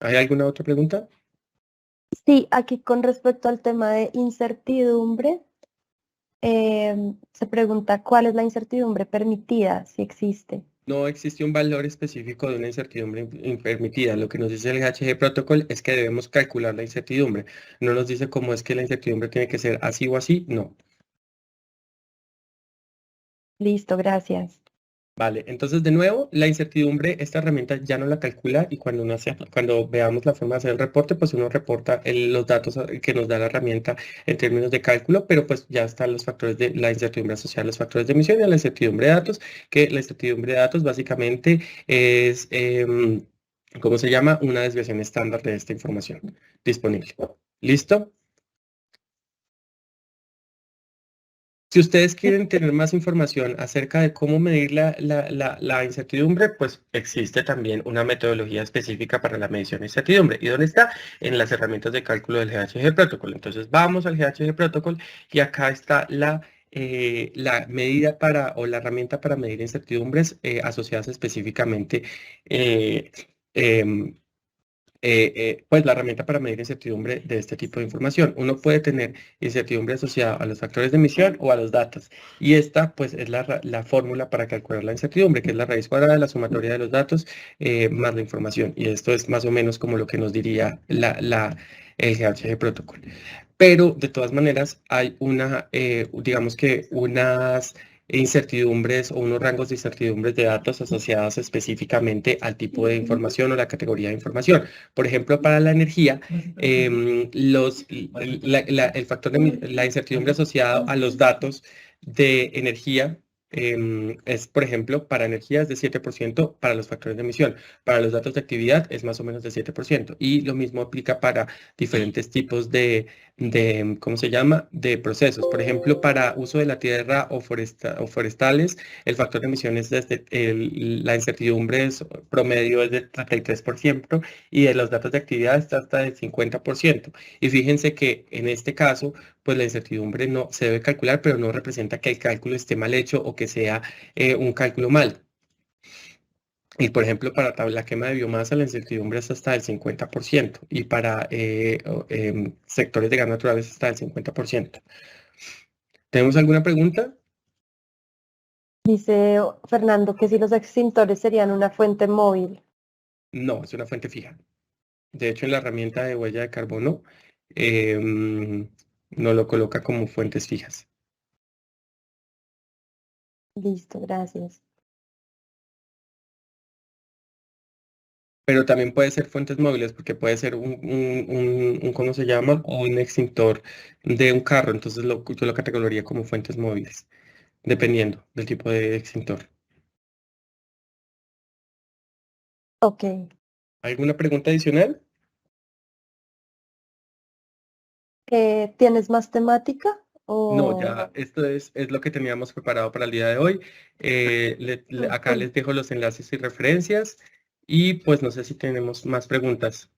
¿Hay alguna otra pregunta?
Sí, aquí con respecto al tema de incertidumbre, se pregunta cuál es la incertidumbre permitida, si existe.
No existe un valor específico de una incertidumbre impermitida. Lo que nos dice el HG Protocol es que debemos calcular la incertidumbre. No nos dice cómo es que la incertidumbre tiene que ser así o así. No.
Listo, gracias.
Vale, entonces de nuevo, la incertidumbre, esta herramienta ya no la calcula y cuando veamos la forma de hacer el reporte, pues uno reporta los datos que nos da la herramienta en términos de cálculo, pero pues ya están los factores de la incertidumbre asociada a los factores de emisión y a la incertidumbre de datos, que la incertidumbre de datos básicamente es, ¿cómo se llama? Una desviación estándar de esta información disponible. ¿Listo? Si ustedes quieren tener más información acerca de cómo medir la incertidumbre, pues existe también una metodología específica para la medición de incertidumbre. ¿Y dónde está? En las herramientas de cálculo del GHG Protocol. Entonces vamos al GHG Protocol y acá está la medida o la herramienta para medir incertidumbres asociadas específicamente eh, em, pues la herramienta para medir incertidumbre de este tipo de información. Uno puede tener incertidumbre asociada a los factores de emisión o a los datos. Y esta, pues, es la fórmula para calcular la incertidumbre, que es la raíz cuadrada de la sumatoria de los datos más la información. Y esto es más o menos como lo que nos diría el GHG Protocol. Pero, de todas maneras, hay digamos que unas incertidumbres o unos rangos de incertidumbres de datos asociados específicamente al tipo de información o la categoría de información. Por ejemplo, para la energía, el factor de la incertidumbre asociado a los datos de energía es, por ejemplo, para energía es de 7% para los factores de emisión. Para los datos de actividad es más o menos de 7%. Y lo mismo aplica para diferentes tipos ¿cómo se llama? De procesos. Por ejemplo, para uso de la tierra o forestales, el factor de emisión es la incertidumbre promedio es de 33% y de los datos de actividad está hasta del 50%. Y fíjense que en este caso, pues la incertidumbre no se debe calcular, pero no representa que el cálculo esté mal hecho o que sea un cálculo mal. Y por ejemplo, para la quema de biomasa, la incertidumbre es hasta del 50% y para sectores de gas natural es hasta del 50%. ¿Tenemos alguna pregunta?
Dice Fernando que si los extintores serían una fuente móvil.
No, es una fuente fija. De hecho, en la herramienta de huella de carbono no lo coloca como fuentes fijas.
Listo, gracias.
Pero también puede ser fuentes móviles porque puede ser ¿cómo se llama? Un extintor de un carro. Entonces yo lo categorizaría como fuentes móviles, dependiendo del tipo de extintor.
Ok.
¿Alguna pregunta adicional?
¿Tienes más temática?
No,
O...
ya esto es lo que teníamos preparado para el día de hoy. Acá
Ok.
les dejo los enlaces y referencias y pues no sé si tenemos más preguntas.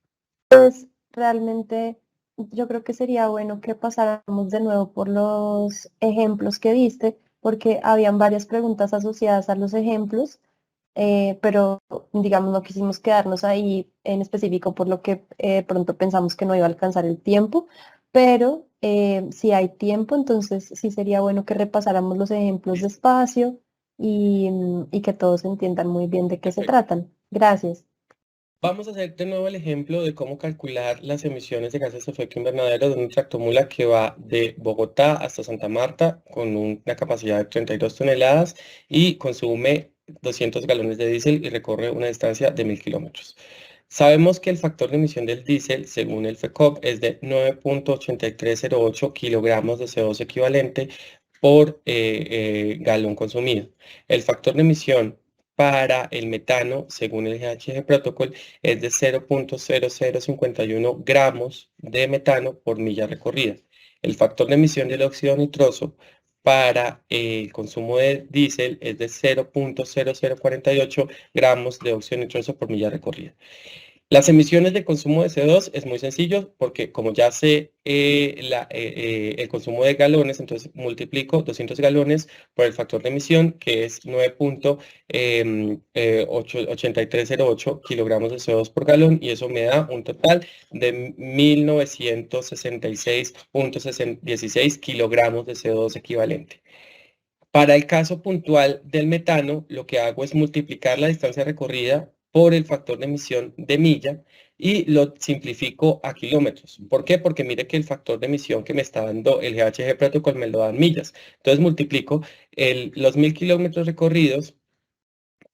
Pues realmente yo creo que sería bueno que pasáramos de nuevo por los ejemplos que diste, porque habían varias preguntas asociadas a los ejemplos, pero digamos no quisimos quedarnos ahí en específico por lo que pronto pensamos que no iba a alcanzar el tiempo, pero si hay tiempo, entonces sí sería bueno que repasáramos los ejemplos
Listo,
despacio y que todos entiendan muy bien de qué se
perfecto.
tratan. Gracias.
Vamos a hacer de nuevo el ejemplo de cómo calcular las emisiones de gases de efecto invernadero de un tractomula que va de Bogotá hasta Santa Marta con una capacidad de 32 toneladas y consume 200 galones de diésel y recorre una distancia de 1000 kilómetros. Sabemos que el factor de emisión del diésel, según el FECOP, es de 9.8308 kilogramos de CO2 equivalente por galón consumido. El factor de emisión para el metano, según el GHG Protocol, es de 0.0051 gramos de metano por milla recorrida. El factor de emisión del óxido nitroso para el consumo de diésel es de 0.0048 gramos de óxido nitroso por milla recorrida. Las emisiones de consumo de CO2 es muy sencillo porque como ya sé el consumo de galones, entonces multiplico 200 galones por el factor de emisión que es 9.8308 kilogramos de CO2 por galón y eso me da un total de 1966.16 kilogramos de CO2 equivalente. Para el caso puntual del metano, lo que hago es multiplicar la distancia recorrida por el factor de emisión de milla y lo simplifico a kilómetros. ¿Por qué? Porque mire que el factor de emisión que me está dando el GHG Protocol me lo da en millas. Entonces multiplico los 1000 kilómetros recorridos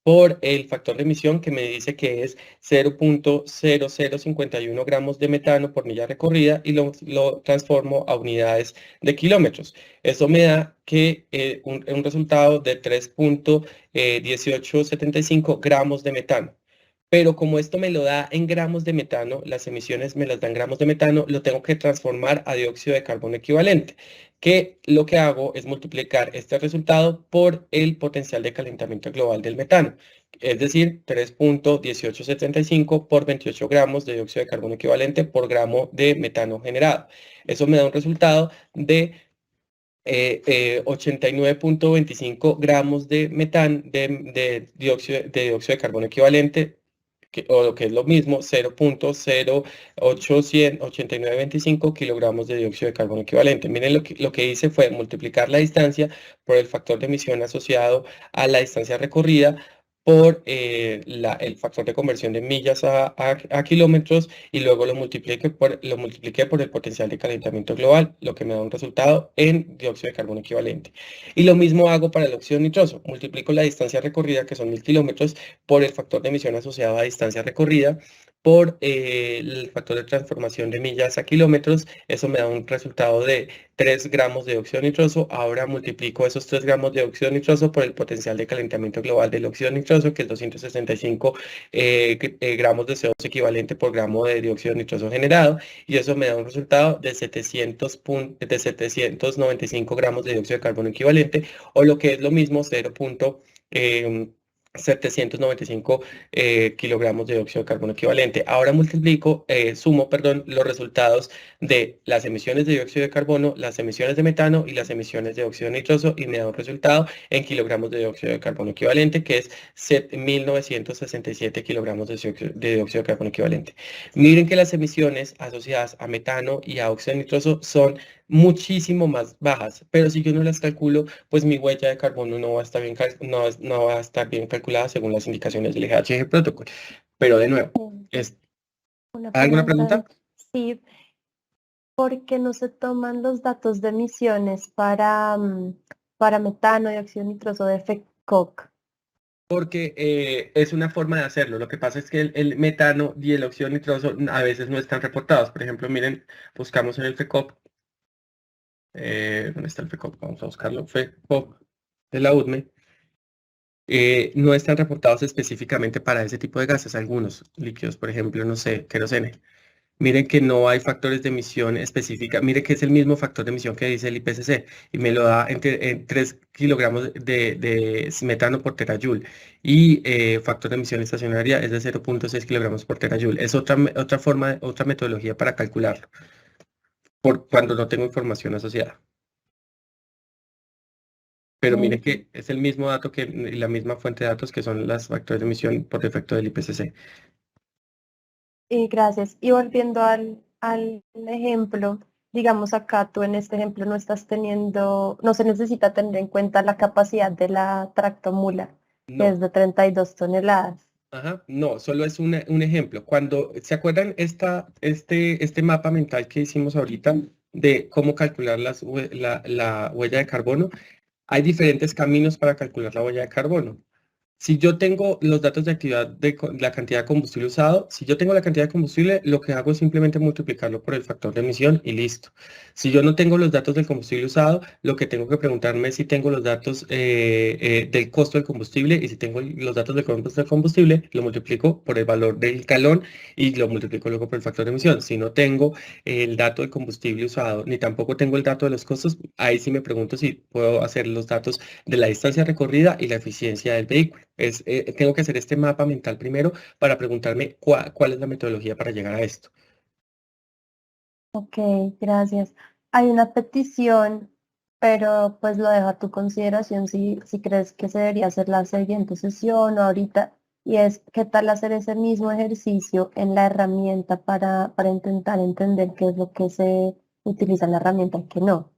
por el factor de emisión que me dice que es 0.0051 gramos de metano por milla recorrida y lo transformo a unidades de kilómetros. Eso me da que un resultado de 3.1875 gramos de metano. Pero como esto me lo da en gramos de metano, las emisiones me las dan gramos de metano, lo tengo que transformar a dióxido de carbono equivalente, que lo que hago es multiplicar este resultado por el potencial de calentamiento global del metano, es decir, 3.1875 por 28 gramos de dióxido de carbono equivalente por gramo de metano generado. Eso me da un resultado de 89.25 gramos de dióxido de carbono equivalente, o lo que es lo mismo, 0.08925 kilogramos de dióxido de carbono equivalente. Miren, lo que hice fue multiplicar la distancia por el factor de emisión asociado a la distancia recorrida por el factor de conversión de millas a kilómetros y luego lo multipliqué por el potencial de calentamiento global, lo que me da un resultado en dióxido de carbono equivalente. Y lo mismo hago para el óxido nitroso. Multiplico la distancia recorrida, que son 1000 kilómetros, por el factor de emisión asociado a distancia recorrida, por el factor de transformación de millas a kilómetros. Eso me da un resultado de 3 gramos de óxido nitroso. Ahora multiplico esos 3 gramos de óxido nitroso por el potencial de calentamiento global del óxido nitroso, que es 265 gramos de CO2 equivalente por gramo de dióxido nitroso generado. Y eso me da un resultado de 795 gramos de dióxido de carbono equivalente, o lo que es lo mismo, 0. 795 kilogramos de dióxido de carbono equivalente. Ahora sumo, perdón, los resultados de las emisiones de dióxido de carbono, las emisiones de metano y las emisiones de óxido nitroso y me da un resultado en kilogramos de dióxido de carbono equivalente que es 1967 kilogramos de dióxido de carbono equivalente. Miren que las emisiones asociadas a metano y a óxido nitroso son muchísimo más bajas, pero si yo no las calculo, pues mi huella de carbono no va a estar no va a estar bien calculada según las indicaciones del GHG Protocol. Pero de nuevo,
Una
¿hay alguna
pregunta,
pregunta?
sí, ¿por qué no se toman los datos de emisiones para metano, dióxido nitroso de FECOC?
Porque es una forma de hacerlo. Lo que pasa es que el metano y el óxido nitroso a veces no están reportados. Por ejemplo, miren, buscamos en el FECOP. ¿Dónde está el FECOP? Vamos a buscarlo. FECOP de la UDME. No están reportados específicamente para ese tipo de gases. Algunos líquidos, por ejemplo, no sé, querosene. Miren que no hay factores de emisión específica. Miren que es el mismo factor de emisión que dice el IPCC y me lo da en 3 kilogramos de metano por terajoule. Y factor de emisión estacionaria es de 0,6 kilogramos por terajoule. Es otra forma, otra metodología para calcularlo, por cuando no tengo información asociada. Pero miren que es el mismo dato que la misma fuente de datos que son las factores de emisión por defecto del IPCC.
Y gracias. Y volviendo al ejemplo, digamos acá tú en este ejemplo no estás teniendo, no se necesita tener en cuenta la capacidad de la tractomula, que es
No.
de 32 toneladas.
Ajá, no, solo es un ejemplo. Cuando, ¿se acuerdan este mapa mental que hicimos ahorita de cómo calcular la huella de carbono? Hay diferentes caminos para calcular la huella de carbono. Si yo tengo los datos de actividad la cantidad de combustible usado, si yo tengo la cantidad de combustible, lo que hago es simplemente multiplicarlo por el factor de emisión y listo. Si yo no tengo los datos del combustible usado, lo que tengo que preguntarme es si tengo los datos del costo del combustible y si tengo los datos del costo del combustible, lo multiplico por el valor del galón y lo multiplico luego por el factor de emisión. Si no tengo el dato del combustible usado, ni tampoco tengo el dato de los costos, ahí sí me pregunto si puedo hacer los datos de la distancia recorrida y la eficiencia del vehículo. Tengo que hacer este mapa mental primero para preguntarme cuál es la metodología para llegar a esto.
Ok, gracias. Hay una petición, pero pues lo dejo a tu consideración si crees que se debería hacer la siguiente sesión o ahorita, y es qué tal hacer ese mismo ejercicio en la herramienta para intentar entender qué es lo que se utiliza en la herramienta y qué no.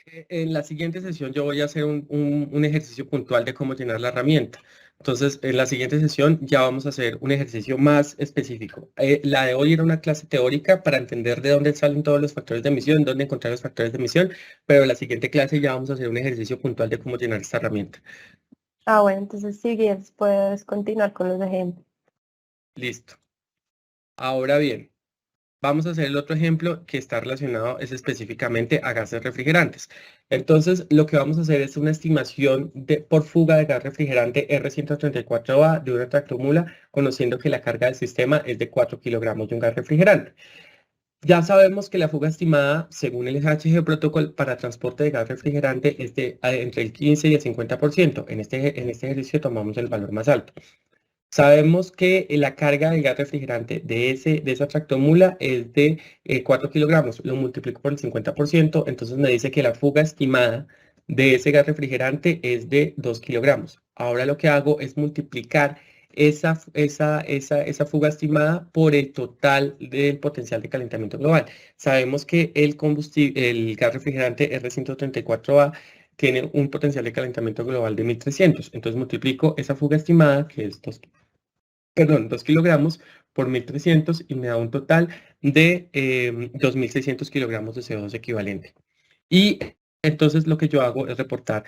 En la siguiente sesión yo voy a hacer un ejercicio puntual de cómo llenar la herramienta. Entonces, en la siguiente sesión ya vamos a hacer un ejercicio más específico. La de hoy era una clase teórica para entender de dónde salen todos los factores de emisión, dónde encontrar los factores de emisión, pero en la siguiente clase ya vamos a hacer un ejercicio puntual de cómo llenar esta herramienta.
Ah, bueno, entonces si quieres puedes continuar con los ejemplos.
Listo. Ahora bien. Vamos a hacer el otro ejemplo que está relacionado es específicamente a gases refrigerantes. Entonces, lo que vamos a hacer es una estimación por fuga de gas refrigerante R134A de una tractomula, conociendo que la carga del sistema es de 4 kilogramos de un gas refrigerante. Ya sabemos que la fuga estimada, según el GHG Protocol, para transporte de gas refrigerante es de entre el 15 y el 50%. En este ejercicio tomamos el valor más alto. Sabemos que la carga de gas refrigerante de esa tractomula es de 4 kilogramos. Lo multiplico por el 50%, entonces me dice que la fuga estimada de ese gas refrigerante es de 2 kilogramos. Ahora lo que hago es multiplicar esa fuga estimada por el total del potencial de calentamiento global. Sabemos que el gas refrigerante R134A tiene un potencial de calentamiento global de 1300. Entonces multiplico esa fuga estimada, que es 2 kilogramos por 1300 y me da un total de 2600 kilogramos de CO2 equivalente. Y entonces lo que yo hago es reportar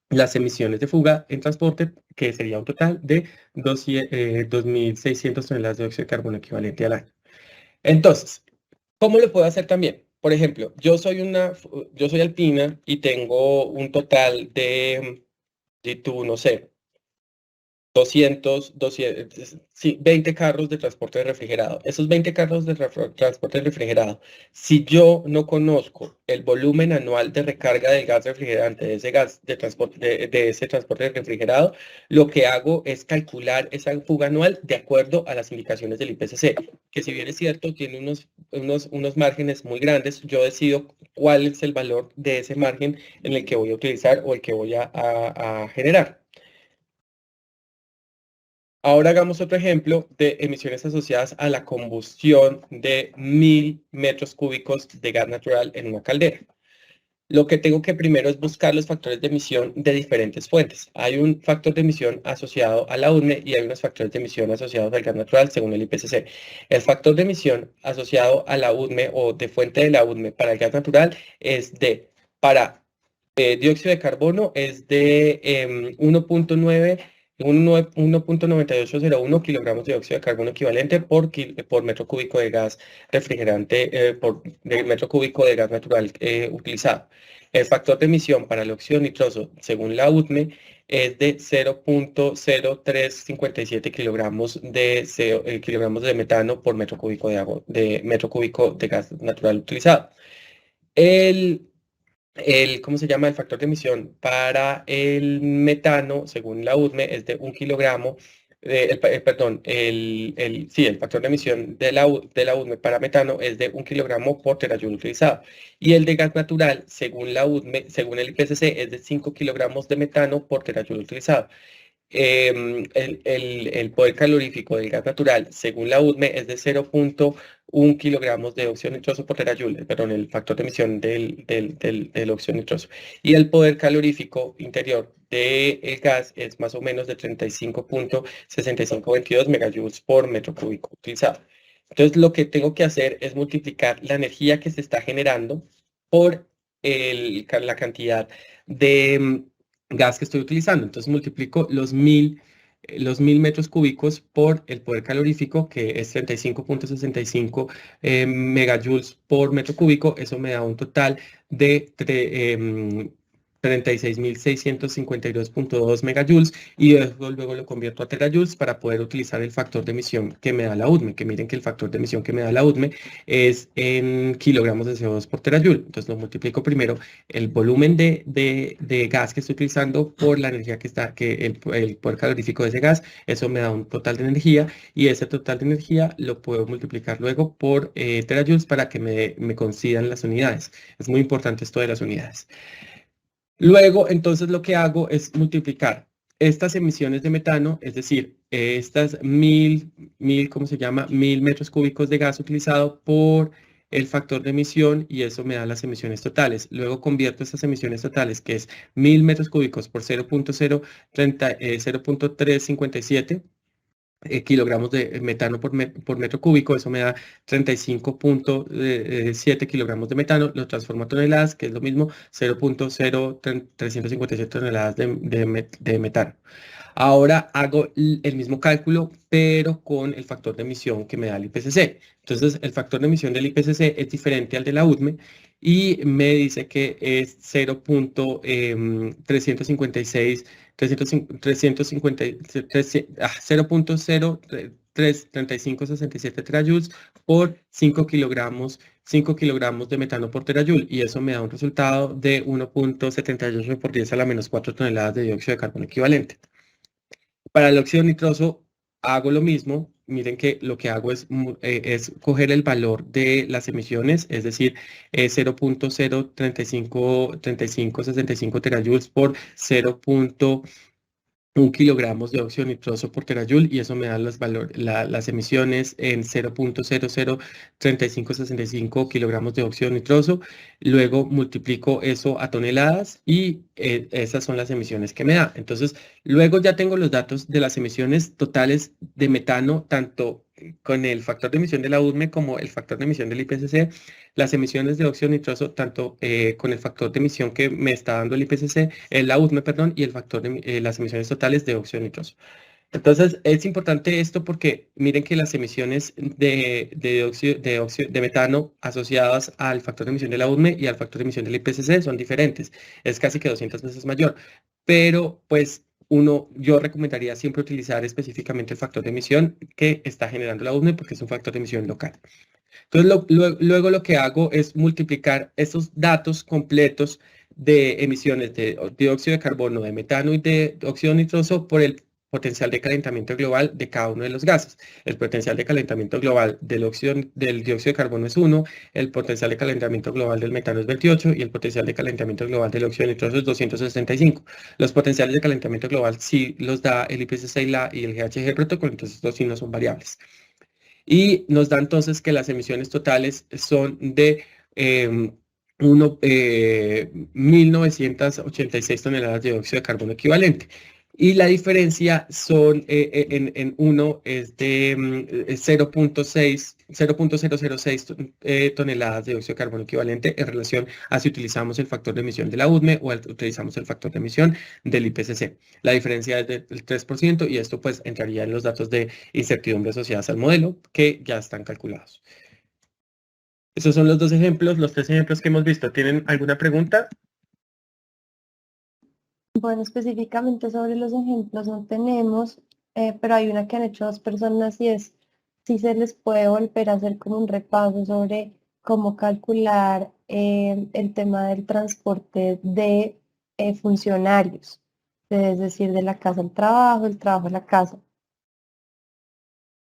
las emisiones de fuga en transporte, que sería un total de 2600 toneladas de dióxido de carbono equivalente al año. Entonces, ¿cómo lo puedo hacer también? Por ejemplo, yo soy alpina y tengo un total de tú, no sé, sí, 20 carros de transporte refrigerado. Esos 20 carros de transporte refrigerado, si yo no conozco el volumen anual de recarga del gas refrigerante, de ese gas de transporte, de ese transporte refrigerado, lo que hago es calcular esa fuga anual de acuerdo a las indicaciones del IPCC, que si bien es cierto, tiene unos márgenes muy grandes, yo decido cuál es el valor de ese margen en el que voy a utilizar o el que voy a generar. Ahora hagamos otro ejemplo de emisiones asociadas a la combustión de 1000 metros cúbicos de gas natural en una caldera. Lo que tengo que primero es buscar los factores de emisión de diferentes fuentes. Hay un factor de emisión asociado a la UDME y hay unos factores de emisión asociados al gas natural según el IPCC. El factor de emisión asociado a la UDME o de fuente de la UDME para el gas natural es para dióxido de carbono es de 1.9801 kilogramos de dióxido de carbono equivalente por metro cúbico de gas refrigerante, de metro cúbico de gas natural utilizado. El factor de emisión para el óxido nitroso, según la UTME, es de 0.0357 kilogramos de metano por metro cúbico de agua, de metro cúbico de gas natural utilizado. ¿Cómo se llama? El factor de emisión para el metano, según la UDME, es de 1 kilogramo. Perdón, sí, el factor de emisión de la UDME para metano es de 1 kilogramo por terajoule utilizado. Y el de gas natural, según la UDME, según el IPCC, es de 5 kilogramos de metano por terajoule utilizado. El poder calorífico del gas natural, según la UDME, es de 0.1 kilogramos de óxido nitroso por terajoule, perdón, el factor de emisión del óxido nitroso. Y el poder calorífico interior del gas es más o menos de 35.6522 megajoules por metro cúbico utilizado. Entonces, lo que tengo que hacer es multiplicar la energía que se está generando por la cantidad de gas que estoy utilizando. Entonces multiplico los 1000 metros cúbicos por el poder calorífico, que es 35.65 megajoules por metro cúbico. Eso me da un total de 36.652.2 megajoules y luego lo convierto a terajoules para poder utilizar el factor de emisión que me da la UDME, que miren que el factor de emisión que me da la UDME es en kilogramos de CO2 por terajoule. Entonces lo multiplico primero el volumen de gas que estoy utilizando por la energía que el poder calorífico de ese gas, eso me da un total de energía y ese total de energía lo puedo multiplicar luego por terajoules para que me coincidan las unidades. Es muy importante esto de las unidades. Luego, entonces, lo que hago es multiplicar estas emisiones de metano, es decir, estas ¿cómo se llama? 1000 metros cúbicos de gas utilizado por el factor de emisión y eso me da las emisiones totales. Luego convierto estas emisiones totales, que es 1000 metros cúbicos por 0.357 kilogramos de metano por metro cúbico, eso me da 35.7 kilogramos de metano, lo transformo a toneladas, que es lo mismo, 0.0357 toneladas de metano. Ahora hago el mismo cálculo, pero con el factor de emisión que me da el IPCC. Entonces, el factor de emisión del IPCC es diferente al de la UDME y me dice que es 0.356 0.03567 terajoules por 5 kilogramos de metano por terajoule y eso me da un resultado de 1.78 por 10 a la menos 4 toneladas de dióxido de carbono equivalente. Para el óxido nitroso hago lo mismo. Miren que lo que hago es coger el valor de las emisiones, es decir, 0.03565 terajoules por 0.1 kilogramos de óxido nitroso por terajoule y eso me da las emisiones en 0.003565 kilogramos de óxido nitroso. Luego multiplico eso a toneladas y esas son las emisiones que me da. Entonces, luego ya tengo los datos de las emisiones totales de metano, tanto con el factor de emisión de la UDME como el factor de emisión del IPCC, las emisiones de óxido nitroso, tanto con el factor de emisión que me está dando el IPCC, la UDME, perdón, y el factor de las emisiones totales de óxido nitroso. Entonces, es importante esto porque miren que las emisiones de metano asociadas al factor de emisión de la UDME y al factor de emisión del IPCC son diferentes. Es casi que 200 veces mayor. Pero, pues, yo recomendaría siempre utilizar específicamente el factor de emisión que está generando la UDME porque es un factor de emisión local. Entonces, luego lo que hago es multiplicar esos datos completos de emisiones de dióxido de carbono, de metano y de óxido nitroso por el potencial de calentamiento global de cada uno de los gases. El potencial de calentamiento global del dióxido de carbono es 1, el potencial de calentamiento global del metano es 28 y el potencial de calentamiento global del óxido nitroso es 265. Los potenciales de calentamiento global sí los da el IPCC y el GHG Protocol, entonces estos sí no son variables. Y nos da entonces que las emisiones totales son de 1.986 toneladas de dióxido de carbono equivalente. Y la diferencia son en uno es de 0.006 toneladas de dióxido de carbono equivalente en relación a si utilizamos el factor de emisión de la UDME o utilizamos el factor de emisión del IPCC. La diferencia es del 3% y esto pues entraría en los datos de incertidumbre asociadas al modelo que ya están calculados. Esos son los dos ejemplos, los tres ejemplos que hemos visto. ¿Tienen alguna pregunta?
Bueno, específicamente sobre los ejemplos no tenemos, pero hay una que han hecho dos personas y es si se les puede volver a hacer como un repaso sobre cómo calcular el tema del transporte de funcionarios, es decir, de la casa al trabajo, del trabajo a la casa.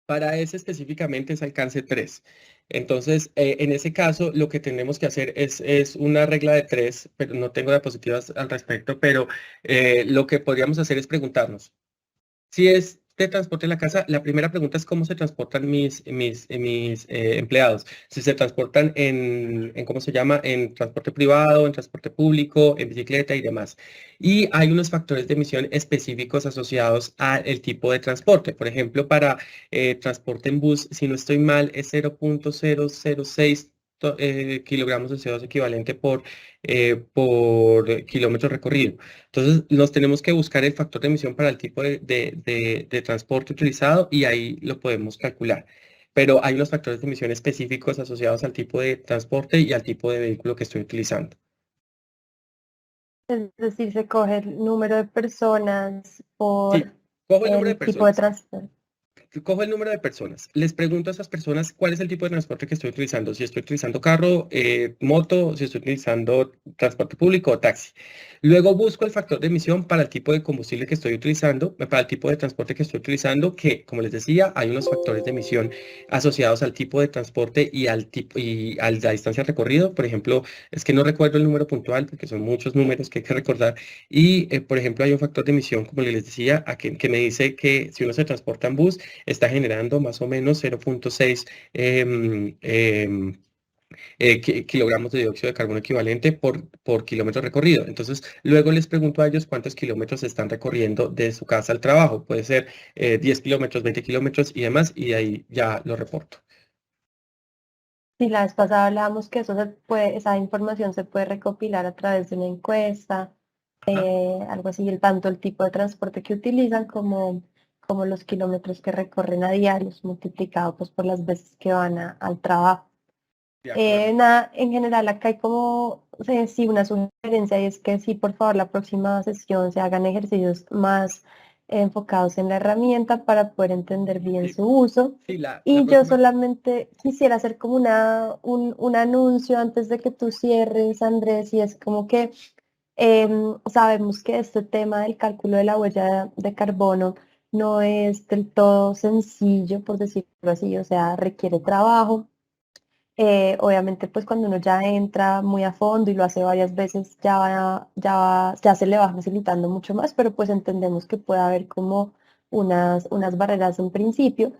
Para ese específicamente es alcance 3. Entonces, en ese caso, lo que tenemos que hacer es una regla de 3, pero no tengo diapositivas al respecto, pero lo que podríamos hacer es preguntarnos, si es de transporte en la casa, la primera pregunta es cómo se transportan mis empleados. Si se transportan ¿cómo se llama? En transporte privado, en transporte público, en bicicleta y demás. Y hay unos factores de emisión específicos asociados al tipo de transporte. Por ejemplo, para transporte en bus, si no estoy mal, es 0.006 kilogramos de CO2 equivalente por kilómetro recorrido. Entonces, nos tenemos que buscar el factor de emisión para el tipo de transporte utilizado y ahí lo podemos calcular. Pero hay unos factores de emisión específicos asociados al tipo de transporte y al tipo de vehículo que estoy utilizando.
Es decir, se coge el número de personas
Sí,
por
cojo el número de
el tipo de
personas.
transporte.
Cojo el número de personas, les pregunto a esas personas cuál es el tipo de transporte que estoy utilizando, si estoy utilizando carro, moto, si estoy utilizando transporte público o taxi. Luego busco el factor de emisión para el tipo de combustible que estoy utilizando, para el tipo de transporte que estoy utilizando, que como les decía, hay unos factores de emisión asociados al tipo de transporte y al tipo y a la distancia recorrido. Por ejemplo, es que no recuerdo el número puntual porque son muchos números que hay que recordar. Y, por ejemplo, hay un factor de emisión, como les decía, que me dice que si uno se transporta en bus, está generando más o menos 0.6 kilogramos de dióxido de carbono equivalente por kilómetro recorrido. Entonces, luego les pregunto a ellos cuántos kilómetros están recorriendo de su casa al trabajo. Puede ser 10 kilómetros, 20 kilómetros y demás, y de ahí ya lo reporto.
Sí, la vez pasada hablábamos que eso se puede, esa información se puede recopilar a través de una encuesta,
Ajá,
algo así, tanto el tipo de transporte que utilizan como los kilómetros que recorren a diarios, multiplicado pues por las veces que van al trabajo.
de acuerdo.
Nada, en general acá hay como, sí, una sugerencia y es que sí, por favor, la próxima sesión se hagan ejercicios más enfocados en la herramienta para poder entender bien
Sí,
su uso.
sí, la
Y yo
próxima.
solamente quisiera hacer como un anuncio antes de que tú cierres, Andrés, y es como que sabemos que este tema del cálculo de la huella de carbono no es del todo sencillo, por decirlo así, o sea, requiere trabajo. Obviamente, pues cuando uno ya entra muy a fondo y lo hace varias veces, ya se le va facilitando mucho más, pero pues entendemos que puede haber como unas barreras en principio.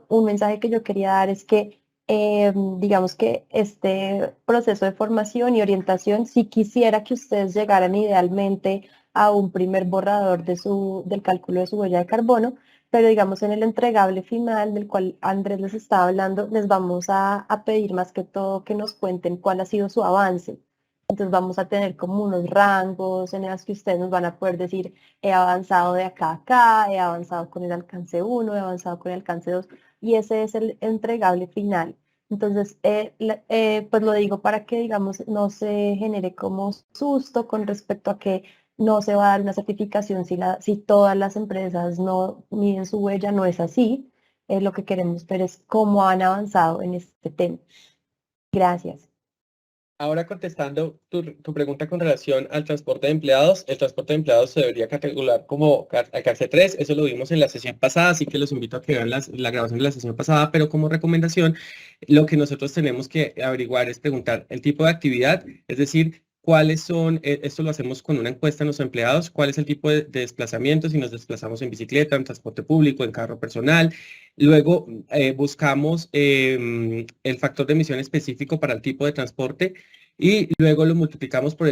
Un mensaje que yo quería dar es que, digamos que este proceso de formación y orientación, si quisiera que ustedes llegaran idealmente a un primer borrador del cálculo de su huella de carbono, pero digamos en el entregable final del cual Andrés les estaba hablando, les vamos a pedir más que todo que nos cuenten cuál ha sido su avance. Entonces vamos a tener como unos rangos en los que ustedes nos van a poder decir, he avanzado de acá a acá, he avanzado con el alcance 1, he avanzado con el alcance 2, y ese es el entregable final. Entonces, pues lo digo para que, digamos, no se genere como susto con respecto a que no se va a dar una certificación si todas las empresas no miden su huella, no es así. Lo que queremos ver es cómo han avanzado en este tema. Gracias.
Ahora contestando tu pregunta con relación al transporte de empleados, el transporte de empleados se debería categorizar como cárcel 3, eso lo vimos en la sesión pasada, así que los invito a que vean la grabación de la sesión pasada, pero como recomendación, lo que nosotros tenemos que averiguar es preguntar el tipo de actividad, es decir, cuáles son, esto lo hacemos con una encuesta a los empleados, cuál es el tipo de desplazamiento, si nos desplazamos en bicicleta, en transporte público, en carro personal. Luego buscamos el factor de emisión específico para el tipo de transporte y luego lo multiplicamos por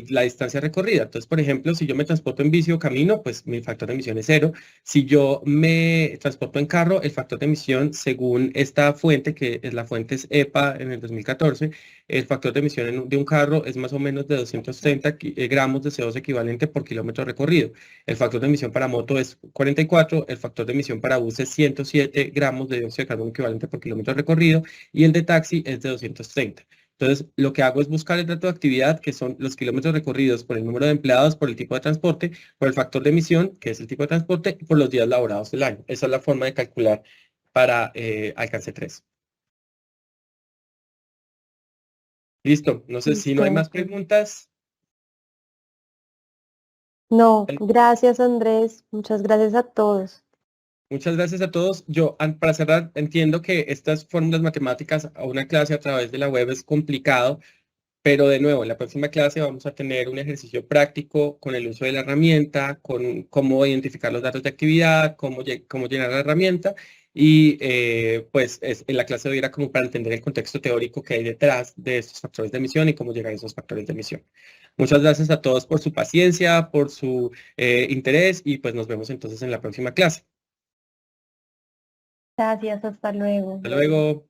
la distancia recorrida. Entonces, por ejemplo, si yo me transporto en bici o camino, pues mi factor de emisión es cero. Si yo me transporto en carro, el factor de emisión, según esta fuente, que es la fuente es EPA en el 2014, el factor de emisión de un carro es más o menos de 230 gramos de CO2 equivalente por kilómetro recorrido. El factor de emisión para moto es 44, el factor de emisión para bus es 107 gramos de dióxido de carbono equivalente por kilómetro recorrido y el de taxi es de 230. Entonces, lo que hago es buscar el dato de actividad, que son los kilómetros recorridos por el número de empleados, por el tipo de transporte, por el factor de emisión, que es el tipo de transporte, y por los días laborados del año. Esa es la forma de calcular para alcance 3. Listo. No sé si no hay
Listo.
más preguntas.
No, gracias Andrés. Muchas gracias a todos.
Muchas gracias a todos. Yo, para cerrar, entiendo que estas fórmulas matemáticas a una clase a través de la web es complicado, pero de nuevo, en la próxima clase vamos a tener un ejercicio práctico con el uso de la herramienta, con cómo identificar los datos de actividad, cómo llenar la herramienta y pues en la clase de hoy era como para entender el contexto teórico que hay detrás de estos factores de emisión y cómo llegar a esos factores de emisión. Muchas gracias a todos por su paciencia, por su interés y pues nos vemos entonces en la próxima clase.
Gracias, hasta luego.
Hasta luego.